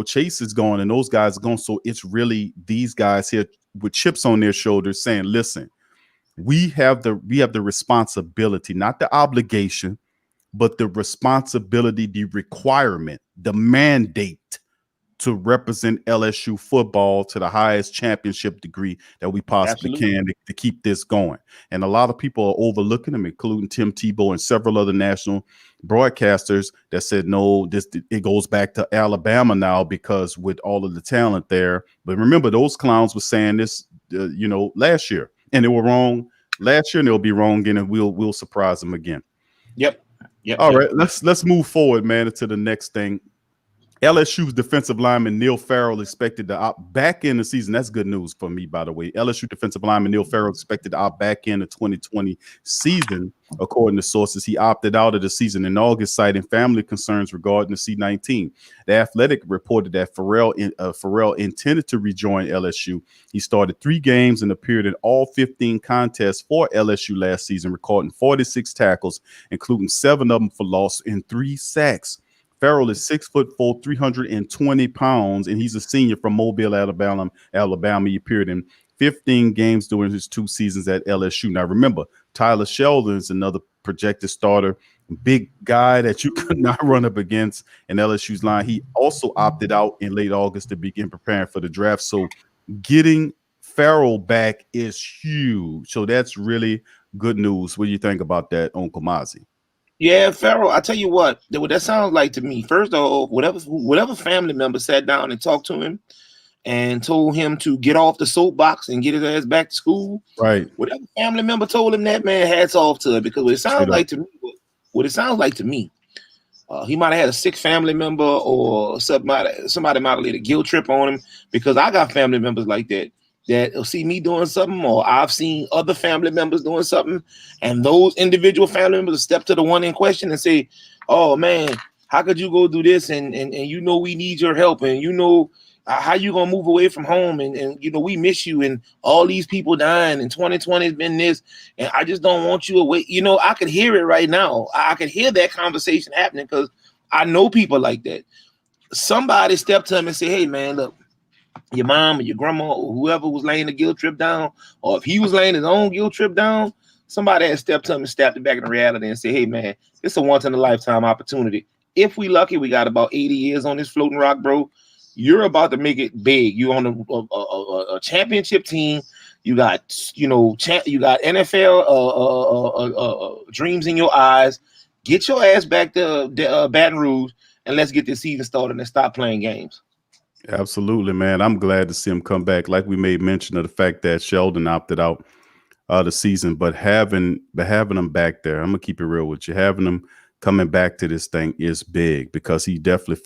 Chase is gone and those guys are gone. So it's really these guys here with chips on their shoulders saying, listen, we have the responsibility, not the obligation, but the responsibility, the requirement, the mandate to represent LSU football to the highest championship degree that we possibly can to keep this going. And a lot of people are overlooking them, including Tim Tebow and several other national broadcasters that said, no, it goes back to Alabama now because with all of the talent there. But remember, those clowns were saying this, last year, and they were wrong last year, and they'll be wrong again, and we'll surprise them again. Yep. All right, let's move forward, man, to the next thing. LSU's defensive lineman Neil Farrell expected to opt back in the season. That's good news for me, by the way. LSU defensive lineman Neil Farrell expected to opt back in the 2020 season. According to sources, he opted out of the season in August, citing family concerns regarding the C-19. The Athletic reported that Farrell intended to rejoin LSU. He started 3 games and appeared in all 15 contests for LSU last season, recording 46 tackles, including 7 of them for loss and 3 sacks. Farrell is 6'4", 320 pounds, and he's a senior from Mobile, Alabama. He appeared in 15 games during his 2 seasons at LSU. Now, remember, Tyler Sheldon is another projected starter, big guy that you could not run up against in LSU's line. He also opted out in late August to begin preparing for the draft. So getting Farrell back is huge. So that's really good news. What do you think about that, Uncle Mozzy? Yeah, Farrell, I tell you what that sounds like to me. First of all, whatever family member sat down and talked to him and told him to get off the soapbox and get his ass back to school. Right. Whatever family member told him that, man, hats off to it, because what it sounds like to me, he might have had a sick family member, or somebody might have laid a guilt trip on him, because I got family members like that see me doing something, or I've seen other family members doing something, and those individual family members step to the one in question and say, "Oh man, how could you go do this? And you know we need your help, and you know how you gonna move away from home, and you know we miss you, and all these people dying, and 2020 has been this, and I just don't want you away." You know, I could hear it right now. I could hear that conversation happening, because I know people like that. Somebody stepped to him and said, "Hey man, look, your mom or your grandma or whoever was laying the guilt trip down, or if he was laying his own guilt trip down, somebody had stepped to him and stabbed it back in reality and said, hey man, it's a once in a lifetime opportunity. If we lucky, we got about 80 years on this floating rock, bro. You're about to make it big. You on a championship team. You got, you got NFL dreams in your eyes. Get your ass back to Baton Rouge, and let's get this season started and stop playing games." Absolutely, man. I'm glad to see him come back. Like we made mention of the fact that Sheldon opted out the season, but having him back there, I'm gonna keep it real with you. Having him coming back to this thing is big, because he definitely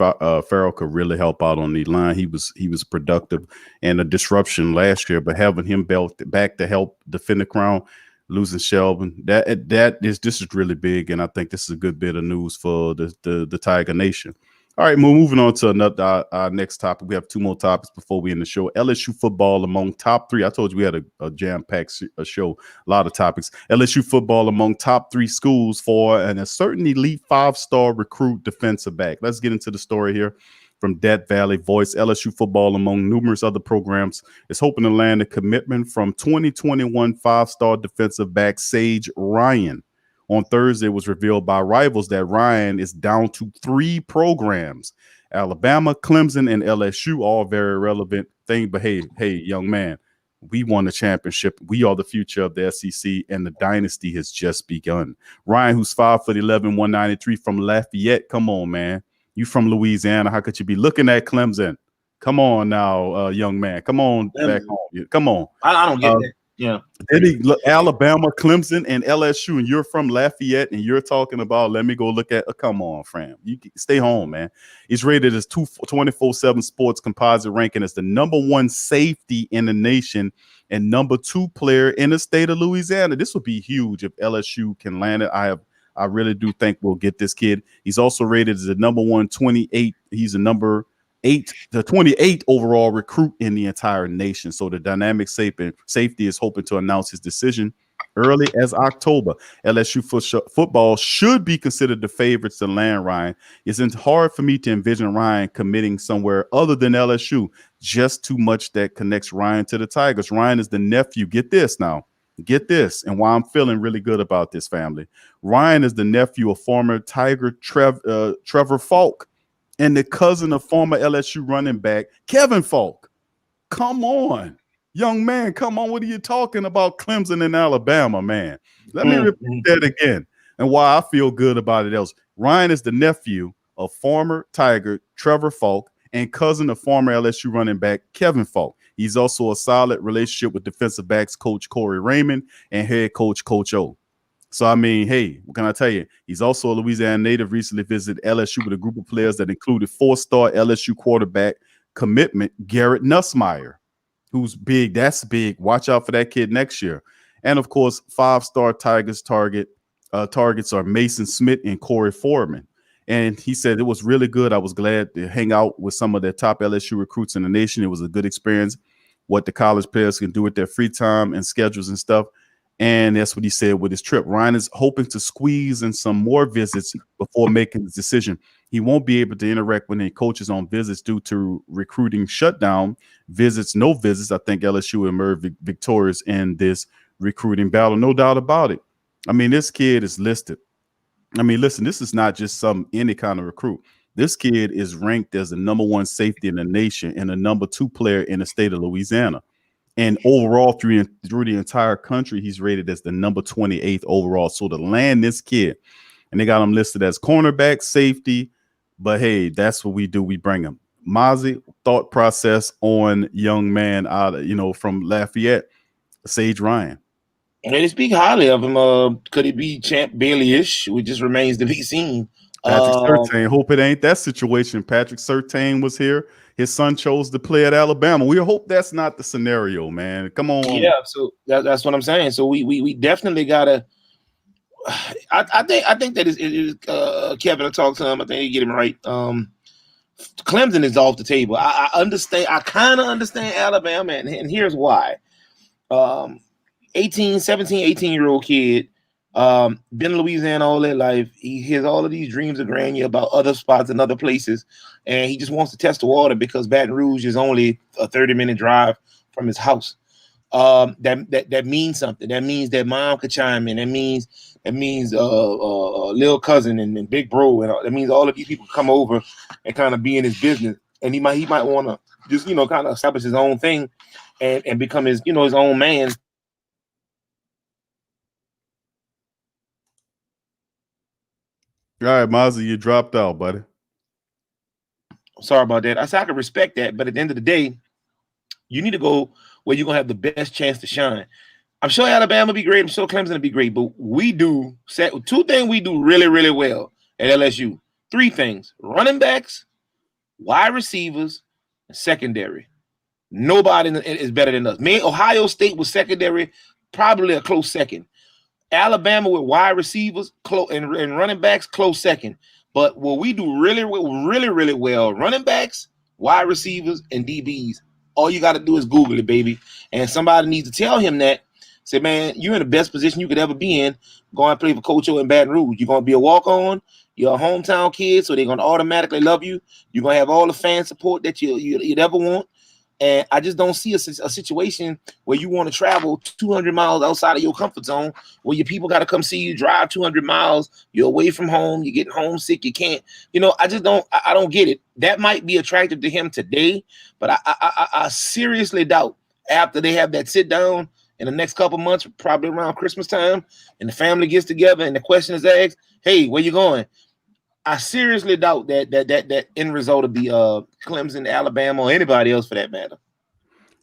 Farrell could really help out on the line. He was productive and a disruption last year, but having him back to help defend the crown, losing Sheldon, this is really big, and I think this is a good bit of news for the Tiger Nation. All right, moving on to our next topic. We have 2 more topics before we end the show. LSU football among top 3. I told you we had a jam-packed show, a lot of topics. LSU football among top 3 schools for a certain elite 5-star recruit defensive back. Let's get into the story here from Death Valley Voice. LSU football, among numerous other programs, is hoping to land a commitment from 2021 5-star defensive back Sage Ryan. On Thursday, it was revealed by Rivals that Ryan is down to 3 programs: Alabama, Clemson, and LSU, all very relevant thing. But hey, young man, we won the championship. We are the future of the SEC, and the dynasty has just begun. Ryan, who's 5'11", 193 from Lafayette. Come on, man. You from Louisiana. How could you be looking at Clemson? Come on now, young man. Come on back home. Come on. I don't get that. Yeah. Then he look Alabama, Clemson, and LSU, and you're from Lafayette, and you're talking about, let me go look at. Come on, fam. You stay home, man. He's rated as 24/7 Sports composite ranking as the #1 safety in the nation and #2 player in the state of Louisiana. This would be huge if LSU can land it. I really do think we'll get this kid. He's also rated as the #1 28. He's a the 28th overall recruit in the entire nation. So the dynamic safety is hoping to announce his decision early as October. LSU football should be considered the favorites to land Ryan. It's hard for me to envision Ryan committing somewhere other than LSU. Just too much that connects Ryan to the Tigers. Ryan is the nephew. Get this now. Get this, and why I'm feeling really good about this family. Ryan is the nephew of former Tiger Trevor Falk, and the cousin of former LSU running back Kevin Falk. Come on, young man. Come on. What are you talking about? Clemson and Alabama, man. Let me repeat that again. And why I feel good about it else. Ryan is the nephew of former Tiger Trevor Falk and cousin of former LSU running back Kevin Falk. He's also a solid relationship with defensive backs coach Corey Raymond and head coach Coach O. So, I mean, hey, what can I tell you? He's also a Louisiana native, recently visited LSU with a group of players that included 4-star LSU quarterback commitment Garrett Nussmeier, who's big. That's big. Watch out for that kid next year. And, of course, 5-star Tigers targets are Mason Smith and Corey Foreman. And he said it was really good. I was glad to hang out with some of the top LSU recruits in the nation. It was a good experience, what the college players can do with their free time and schedules and stuff. And that's what he said with his trip. Ryan is hoping to squeeze in some more visits before making his decision. He won't be able to interact with any coaches on visits due to recruiting shutdown. No visits. I think LSU emerged victorious in this recruiting battle. No doubt about it. I mean, this kid is listed. I mean, listen, this is not just any kind of recruit. This kid is ranked as the #1 safety in the nation and the #2 player in the state of Louisiana. And overall, through the entire country, he's rated as the number 28th overall. So to land this kid, and they got him listed as cornerback, safety, but hey, that's what we do. We bring him. Mozzy, thought process on young man out of, from Lafayette, Sage Ryan. They speak highly of him. Could it be Champ Bailey-ish? It just remains to be seen. Patrick Surtain. Hope it ain't that situation. Patrick Surtain was here. His son chose to play at Alabama. We hope that's not the scenario, man. Come on. Yeah, so that's what I'm saying. So we definitely gotta. I think that is Kevin. I talked to him. I think he get him right. Clemson is off the table. I understand. I kind of understand Alabama, and here's why. 17, 18-year-old kid, been in Louisiana all their life. He has all of these dreams of grandeur about other spots and other places, and he just wants to test the water because Baton Rouge is only a 30-minute drive from his house. That means something. That means that mom could chime in. That means little cousin and big bro, and that means all of these people come over and kind of be in his business. And he might want to just kind of establish his own thing and become his his own man. All right, Mozzy, you dropped out, buddy. Sorry about that. I said I can respect that, but at the end of the day, you need to go where you're gonna have the best chance to shine. I'm sure Alabama will be great. I'm sure Clemson will be great, but we do two things we do really, really well at LSU. 3 things: running backs, wide receivers, and secondary. Nobody is better than us. Ohio State was secondary, probably a close second. Alabama with wide receivers and running backs, close second. But what we do really, really, really well, running backs, wide receivers, and DBs. All you got to do is Google it, baby. And somebody needs to tell him that. Say, man, you're in the best position you could ever be in. Go and play for Coach O in Baton Rouge. You're going to be a walk-on. You're a hometown kid, so they're going to automatically love you. You're going to have all the fan support that you'd ever want. And I just don't see a situation where you want to travel 200 miles outside of your comfort zone, where your people got to come see you, drive 200 miles. You're away from home. You're getting homesick. You can't, I just don't, I don't get it. That might be attractive to him today, but I seriously doubt after they have that sit down in the next couple months, probably around Christmas time, and the family gets together and the question is asked, hey, where you going? I seriously doubt that end result will be Clemson, Alabama, or anybody else for that matter.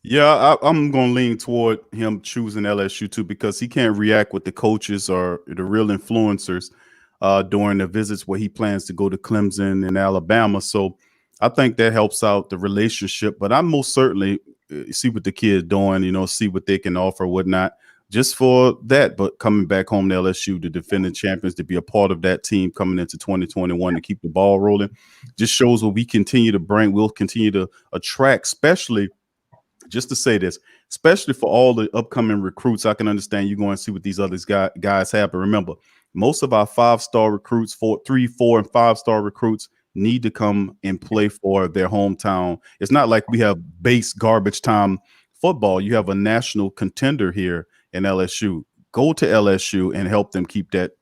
Yeah, I'm going to lean toward him choosing LSU too, because he can't react with the coaches or the real influencers during the visits where he plans to go to Clemson and Alabama. So I think that helps out the relationship. But I most certainly see what the kid's doing, see what they can offer, whatnot, just for that. But coming back home to LSU, the defending champions, to be a part of that team coming into 2021 to keep the ball rolling, just shows what we continue to bring. We'll continue to attract, especially for all the upcoming recruits. I can understand you going to see what these other guys have. But remember, most of our 5-star recruits, 3, 4, and 5-star recruits need to come and play for their hometown. It's not like we have base garbage time football. You have a national contender here in LSU. Go to LSU and help them keep that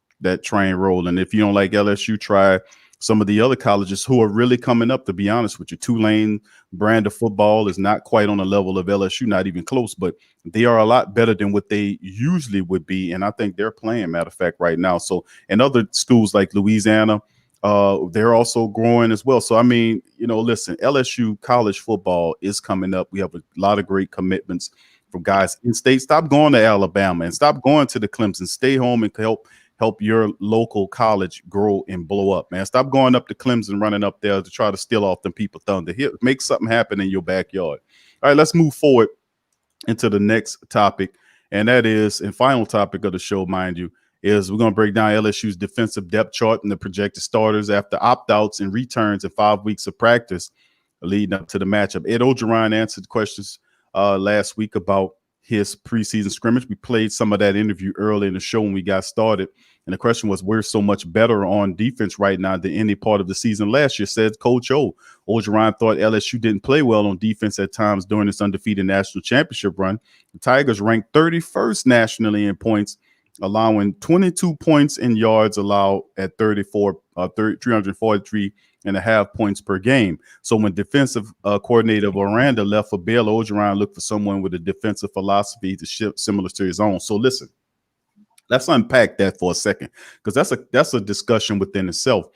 train rolling. If you don't like LSU, try some of the other colleges who are really coming up, to be honest with you. Tulane brand of football is not quite on the level of LSU, not even close, but they are a lot better than what they usually would be. And I think they're playing, matter of fact, right now. So, and other schools like Louisiana, they're also growing as well. So, I mean, listen, LSU college football is coming up. We have a lot of great commitments from guys in state. Stop going to Alabama and stop going to the Clemson. Stay home and help your local college grow and blow up, man. Stop going up to Clemson, running up there to try to steal off them people thunder. Here, make something happen in your backyard. All right, let's move forward into the next topic, and that is, and final topic of the show, mind you, is we're going to break down LSU's defensive depth chart and the projected starters after opt-outs and returns in 5 weeks of practice leading up to the matchup. Ed Ogeron answered questions last week about his preseason scrimmage. We played some of that interview early in the show when we got started, and the question was, we're so much better on defense right now than any part of the season last year, said Coach O. Ogeron thought LSU didn't play well on defense at times during this undefeated national championship run. The Tigers ranked 31st nationally in points, allowing 22 points in yards allowed at 343 and a half points per game. So when defensive coordinator Orlando left for Baylor, Ogeron looked for someone with a defensive philosophy to shift similar to his own. So listen, let's unpack that for a second, because that's a discussion within itself.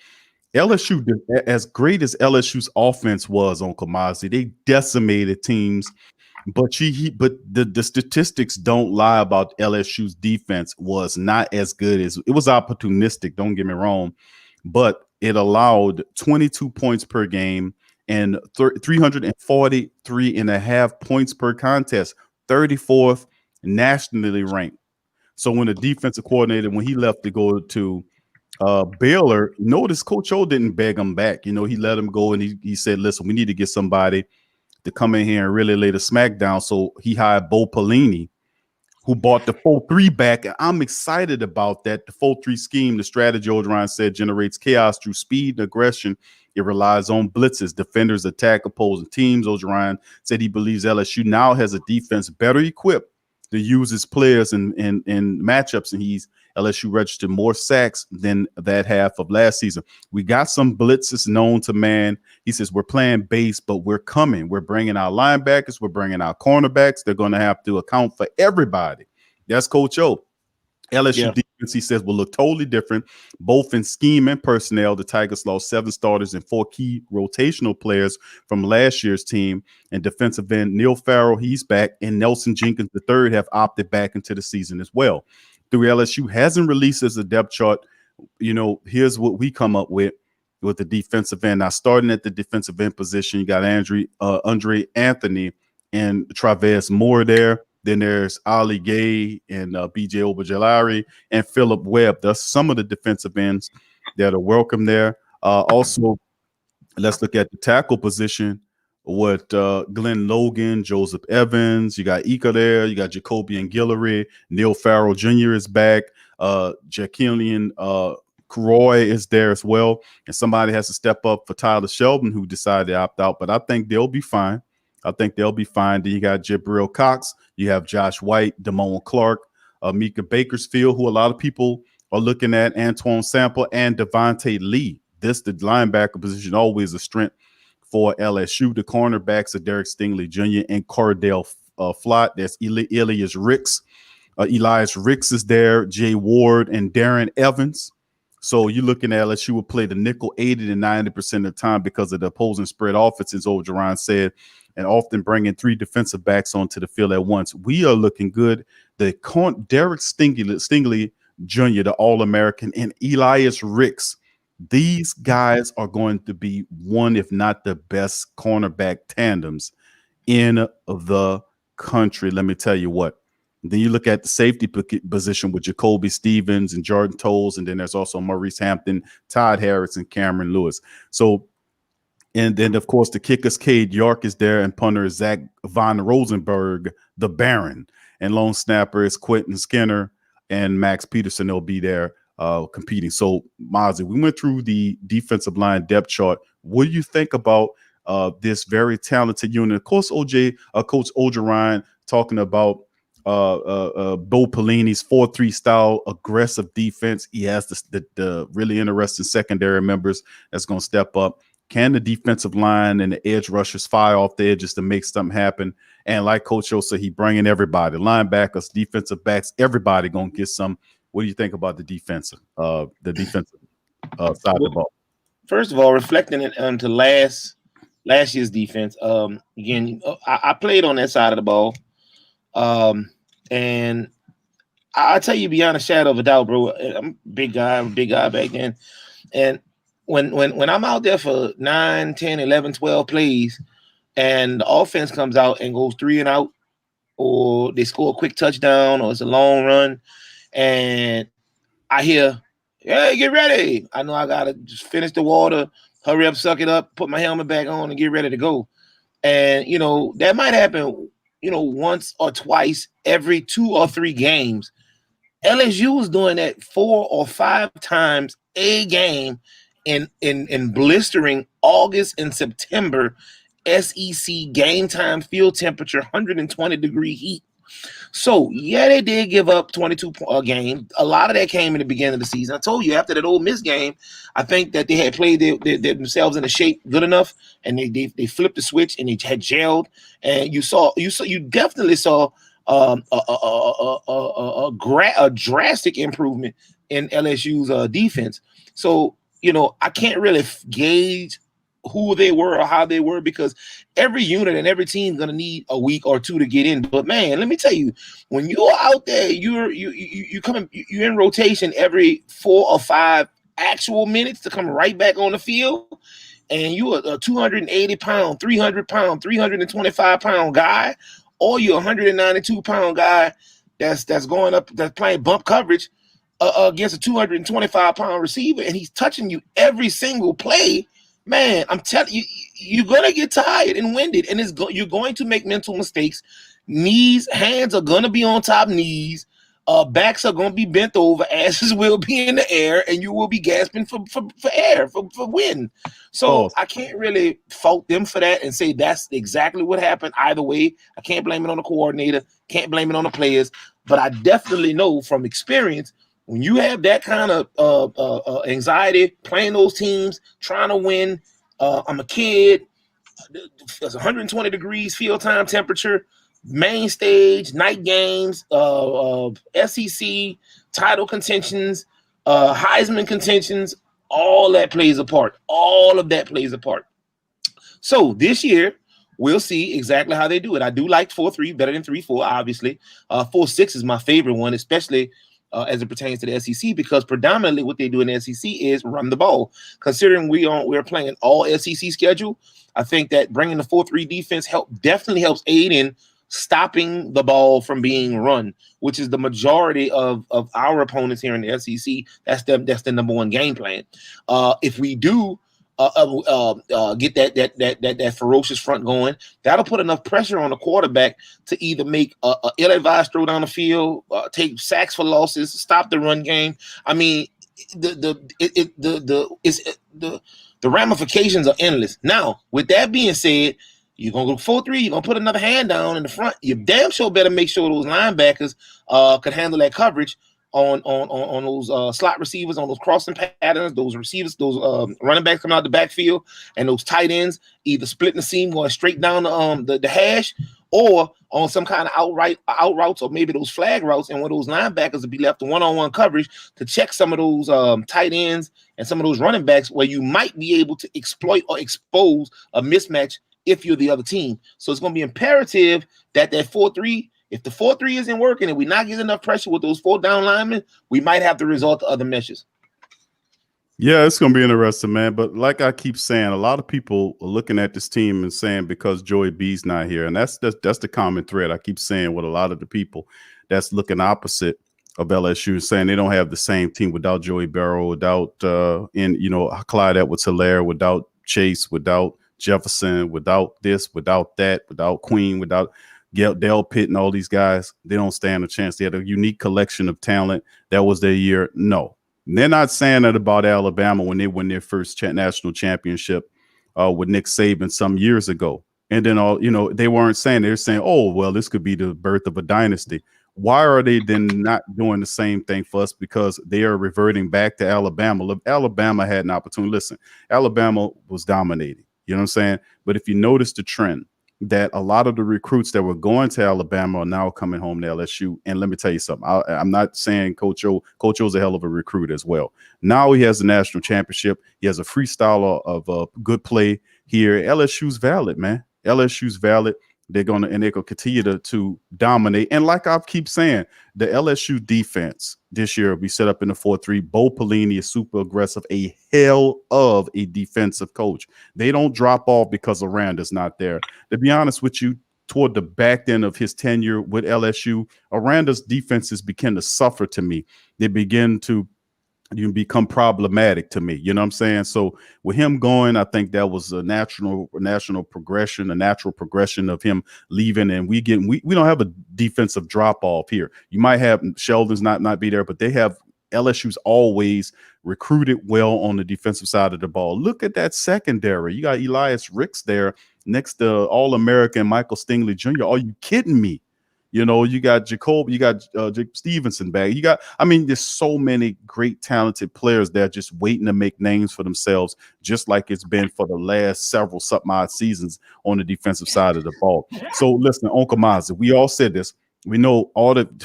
LSU, as great as LSU's offense was, Uncle Mozzy, they decimated teams. But the statistics don't lie about LSU's defense was not as good as it was opportunistic. Don't get me wrong, but it allowed 22 points per game and 343 and a half points per contest, 34th nationally ranked. So when the defensive coordinator, when he left to go to Baylor, notice Coach O didn't beg him back. You know, he let him go and he said, listen, we need to get somebody to come in here and really lay the smack down. So he hired Bo Pelini, who bought the 4-3 back. And I'm excited about that. The 4-3 scheme, the strategy Ogeron said generates chaos through speed and aggression. It relies on blitzes. Defenders attack opposing teams. Ogeron said he believes LSU now has a defense better equipped to use its players in matchups, and LSU registered more sacks than that half of last season. We got some blitzes known to man. He says we're playing base, but we're coming. We're bringing our linebackers. We're bringing our cornerbacks. They're going to have to account for everybody. That's Coach O. LSU defense, he says, will look totally different, both in scheme and personnel. The Tigers lost 7 starters and 4 key rotational players from last year's team. And defensive end Neil Farrell, he's back, and Nelson Jenkins III have opted back into the season as well. Through LSU hasn't released as a depth chart. You know, here's what we come up with the defensive end. Now, starting at the defensive end position, you got Andre Anthony and Travis Moore there. Then there's Ali Gay and B.J. Obajalari and Philip Webb. That's some of the defensive ends that are welcome there. Also, let's look at the tackle position with Glenn Logan, Joseph Evans. You got Ika there. You got Jacoby and Guillory. Neil Farrell Jr. is back. Jaquilian Roy is there as well. And somebody has to step up for Tyler Sheldon, who decided to opt out. But I think they'll be fine. Then you got Jabril Cox. You have Josh White, Damone Clark, Mika Bakersfield, who a lot of people are looking at, Antoine Sample, and Devontae Lee. The linebacker position, always a strength for LSU. The cornerbacks are Derek Stingley Jr. and Cardell Flott. There's Elias Ricks. Elias Ricks is there, Jay Ward, and Darren Evans. So you're looking at LSU will play the nickel 80 to 90% of the time because of the opposing spread offense, as Ogeron said, and often bringing 3 defensive backs onto the field at once. We are looking good. Derek Stingley Jr., the All-American, and Elias Ricks. These guys are going to be one, if not the best cornerback tandems in the country. Let me tell you what. Then you look at the safety position with Jacoby Stevens and Jordan Tolles, and then there's also Maurice Hampton, Todd Harris, and Cameron Lewis. So, and then, of course, the kickers, Cade York is there, and punter is Zach Von Rosenberg, the Baron. And lone snapper is Quentin Skinner and Max Peterson. They'll be there competing. So, Mozzy, we went through the defensive line depth chart. What do you think about this very talented unit? Of course, Coach Ogeron talking about Bo Pelini's 4-3 style aggressive defense. He has the really interesting secondary members that's going to step up. Can the defensive line and the edge rushers fire off the edges to make something happen? And like Coach O said, he bringing everybody, linebackers, defensive backs, everybody going to get some. What do you think about the defensive side of the ball? First of all, reflecting it onto last year's defense, again, I played on that side of the ball. And I'll tell you beyond a shadow of a doubt, bro. I'm a big guy back then. And when I'm out there for 9, 10, 11, 12 plays, and the offense comes out and goes 3 and out, or they score a quick touchdown, or it's a long run, and I hear, "Hey, get ready." I know I gotta just finish the water, hurry up, suck it up, put my helmet back on, and get ready to go. And that might happen, once or twice every 2 or 3 games. LSU was doing that 4 or 5 times a game in blistering August and September SEC game time field temperature, 120-degree heat. So, yeah, they did give up 22 a game. A lot of that came in the beginning of the season. I told you, after that Ole Miss game, I think that they had played themselves in a shape good enough, and they flipped the switch and they had gelled. And you definitely saw a drastic improvement in LSU's defense. So, I can't really gauge who they were or how they were, because every unit and every team is going to need a week or 2 to get in. But man, let me tell you, when you're out there, you're in rotation every 4 or 5 actual minutes to come right back on the field, and you're a 280-pound, 300-pound, 325-pound guy, or you're a 192-pound guy that's going up, that's playing bump coverage against a 225-pound receiver, and he's touching you every single play. Man, I'm telling you, you're gonna get tired and winded, and you're going to make mental mistakes. Hands are gonna be on top knees, backs are gonna be bent over, asses will be in the air, and you will be gasping for air, for wind. So I can't really fault them for that and say that's exactly what happened either way. I can't blame it on the coordinator, can't blame it on the players, but I definitely know from experience, when you have that kind of anxiety playing those teams, trying to win, I'm a kid, there's 120 degrees field time temperature, main stage, night games, SEC, title contentions, Heisman contentions, all that plays a part. All of that plays a part. So this year, we'll see exactly how they do it. I do like 4-3 better than 3-4, obviously. 4-6 is my favorite one, especially as it pertains to the SEC, because predominantly what they do in the SEC is run the ball. Considering we're playing all SEC schedule, I think that bringing the 4-3 defense definitely helps aid in stopping the ball from being run, which is the majority of our opponents here in the SEC. That's the number one game plan. If we do get that ferocious front going, that'll put enough pressure on the quarterback to either make a ill-advised throw down the field, take sacks for losses, stop the run game. I mean, the ramifications are endless. Now, with that being said, you're gonna go 4-3. You're gonna put another hand down in the front. You damn sure better make sure those linebackers could handle that coverage on those slot receivers, on those crossing patterns, those receivers, those running backs coming out the backfield, and those tight ends either splitting the seam going straight down the hash, or on some kind of out routes, or maybe those flag routes, and where those linebackers will be left in one-on-one coverage to check some of those tight ends and some of those running backs, where you might be able to exploit or expose a mismatch if you're the other team. So it's going to be imperative that 4-3, if the 4-3 isn't working and we're not getting enough pressure with those 4 down linemen, we might have to resort to other measures. Yeah, it's going to be interesting, man. But like I keep saying, a lot of people are looking at this team and saying because Joey B's not here. And that's the common thread I keep saying with a lot of the people that's looking opposite of LSU, saying they don't have the same team without Joey Barrow, without Clyde Edwards-Helaire, without Chase, without Jefferson, without this, without that, without Queen, without Del Pitt and all these guys. They don't stand a chance. They had a unique collection of talent. That was their year. No, they're not saying that about Alabama when they won their first national championship with Nick Saban some years ago. And then they weren't saying, they're saying, oh, well, this could be the birth of a dynasty. Why are they then not doing the same thing for us? Because they are reverting back to Alabama. Look, Alabama had an opportunity. Listen, Alabama was dominating. You know what I'm saying? But if you notice the trend, that a lot of the recruits that were going to Alabama are now coming home to LSU. And let me tell you something. I'm not saying Coach O's a hell of a recruit as well. Now he has a national championship. He has a freestyle of good play here. LSU's valid, man. LSU's valid. They're going to continue to dominate. And like I keep saying, the LSU defense this year, we set up in the 4-3. Bo Pelini is super aggressive, a hell of a defensive coach. They don't drop off because Aranda's not there. To be honest with you, toward the back end of his tenure with LSU, Aranda's defenses begin to suffer to me. They begin to become problematic to me. You know what I'm saying? So with him going, I think that was a natural progression, a natural progression of him leaving. And we don't have a defensive drop off here. You might have Sheldon's not be there, but they have LSU's always recruited well on the defensive side of the ball. Look at that secondary. You got Elias Ricks there next to All-American Michael Stingley Jr. Are you kidding me? You know, you got Jacob, you got Jake Stevenson back. There's so many great talented players there just waiting to make names for themselves, just like it's been for the last several odd seasons on the defensive side of the ball. So listen, Uncle Mozzy, we all said this. We know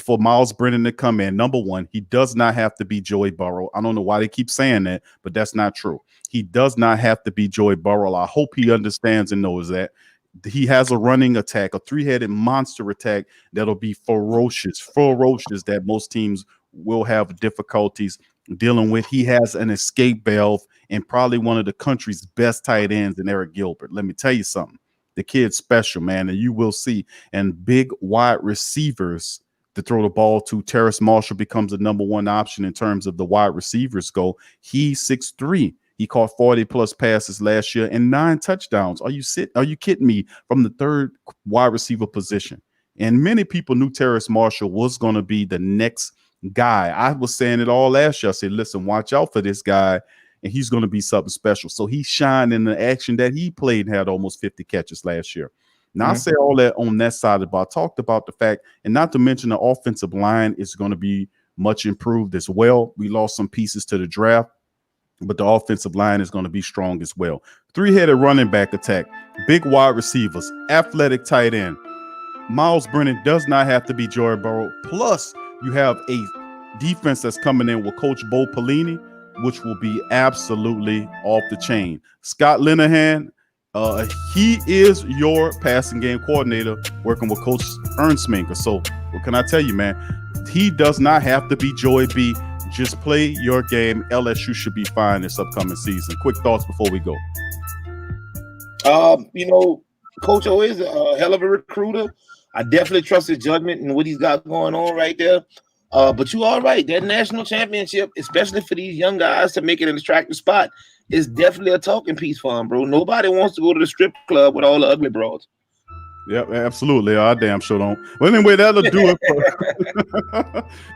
for Miles Brennan to come in, number one, he does not have to be Joey Burrow. I don't know why they keep saying that, but that's not true. He does not have to be Joey Burrow. I hope he understands and knows that. He has a running attack, a three-headed monster attack that'll be ferocious, that most teams will have difficulties dealing with. He has an escape valve and probably one of the country's best tight ends in Eric Gilbert. Let me tell you something. The kid's special, man, and you will see. And big wide receivers to throw the ball to. Terrace Marshall becomes the number one option in terms of the wide receivers go. He's 6'3". He caught 40-plus passes last year and 9 touchdowns. Are you kidding me? From the third wide receiver position. And many people knew Terrace Marshall was going to be the next guy. I was saying it all last year. I said, listen, watch out for this guy, and he's going to be something special. So he shined in the action that he played and had almost 50 catches last year. Now, I say all that on that side of the ball. I talked about the fact, and not to mention the offensive line is going to be much improved as well. We lost some pieces to the draft, but the offensive line is going to be strong as well. Three-headed running back attack, big wide receivers, athletic tight end. Miles Brennan does not have to be Joey Burrow. Plus, you have a defense that's coming in with Coach Bo Pelini, which will be absolutely off the chain. Scott Linehan, he is your passing game coordinator working with Coach Ernst Minker. So what can I tell you, man? He does not have to be Joey B. Just play your game. LSU should be fine this upcoming season. Quick thoughts before we go. Coach O is a hell of a recruiter. I definitely trust his judgment and what he's got going on right there. But you are right. That national championship, especially for these young guys to make it an attractive spot, is definitely a talking piece for them, bro. Nobody wants to go to the strip club with all the ugly broads. Yep, absolutely. I damn sure don't. Well, anyway, that'll do it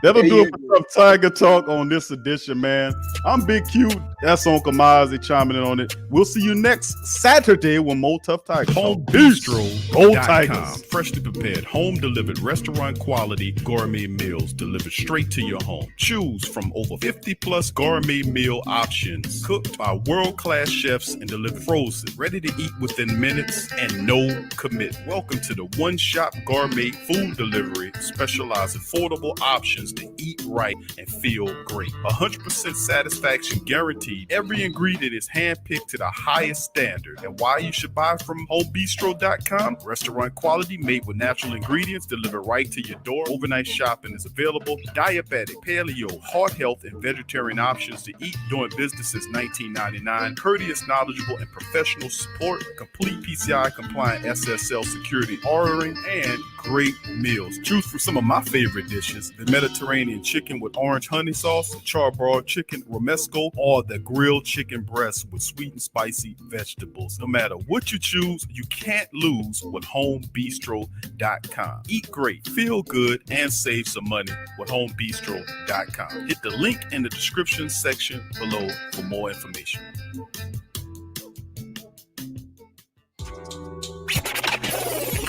for Tough Tiger Talk on this edition, man. I'm Big Q. That's Uncle Mozzy chiming in on it. We'll see you next Saturday with more Tough Tiger Talk. Home Bistro. Go Tigers. Freshly prepared, home delivered, restaurant quality gourmet meals delivered straight to your home. Choose from over 50+ gourmet meal options cooked by world-class chefs and delivered frozen, ready to eat within minutes and no commitment. Welcome to the one-shop gourmet food delivery, specialized affordable options to eat right and feel great. 100% satisfaction guaranteed. Every ingredient is handpicked to the highest standard. And why you should buy from homebistro.com? Restaurant quality made with natural ingredients delivered right to your door. Overnight shopping is available. Diabetic, paleo, heart health, and vegetarian options to eat. Doing business since 1999. Courteous, knowledgeable, and professional support. Complete PCI compliant SSL security ordering, and great meals. Choose from some of my favorite dishes: the Mediterranean chicken with orange honey sauce, the charbroiled chicken romesco, or the grilled chicken breast with sweet and spicy vegetables. No matter what you choose, you can't lose with homebistro.com. Eat great, feel good, and save some money with homebistro.com. Hit the link in the description section below for more information.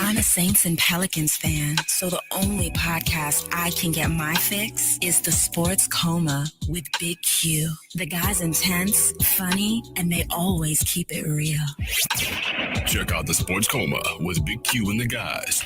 I'm a Saints and Pelicans fan, so the only podcast I can get my fix is the Sports Coma with Big Q. The guy's intense, funny, and they always keep it real. Check out the Sports Coma with Big Q and the guys.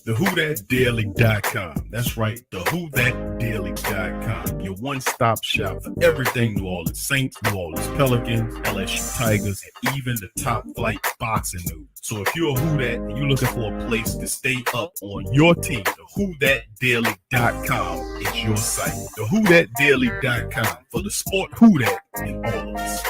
TheWhoThatDaily.com. That's right, TheWhoThatDaily.com. Your one-stop shop for everything New Orleans Saints, New Orleans Pelicans, LSU Tigers, and even the top flight boxing news. So if you're a Who That and you're looking for a place to stay up on your team, TheWhoThatDaily.com is your site. TheWhoThatDaily.com for the sport Who That in all of us.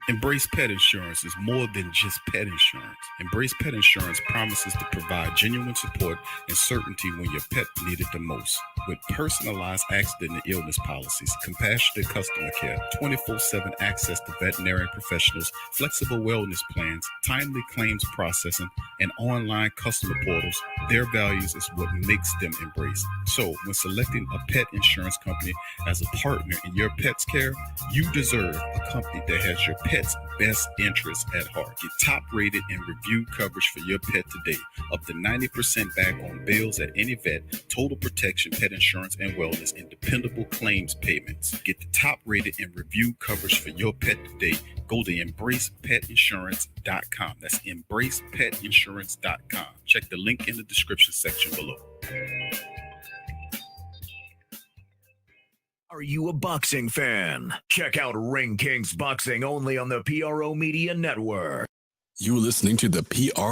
Embrace Pet Insurance is more than just pet insurance. Embrace Pet Insurance promises to provide genuine support and certainty when your pet needs it the most. With personalized accident and illness policies, compassionate customer care, 24/7 access to veterinary professionals, flexible wellness plans, timely claims processing, and online customer portals, their values is what makes them Embrace. So when selecting a pet insurance company as a partner in your pet's care, you deserve a company that has your pet's best interests at heart. Get top-rated and reviewed coverage for your pet today. Up to 90% back on bills at any vet, total protection, pet insurance and wellness, and dependable claims payments. Get the top-rated and reviewed coverage for your pet today. Go to EmbracePetInsurance.com. That's EmbracePetInsurance.com. Check the link in the description section below. Are you a boxing fan? Check out Ring Kings Boxing only on the PRO Media Network. You're listening to the PRO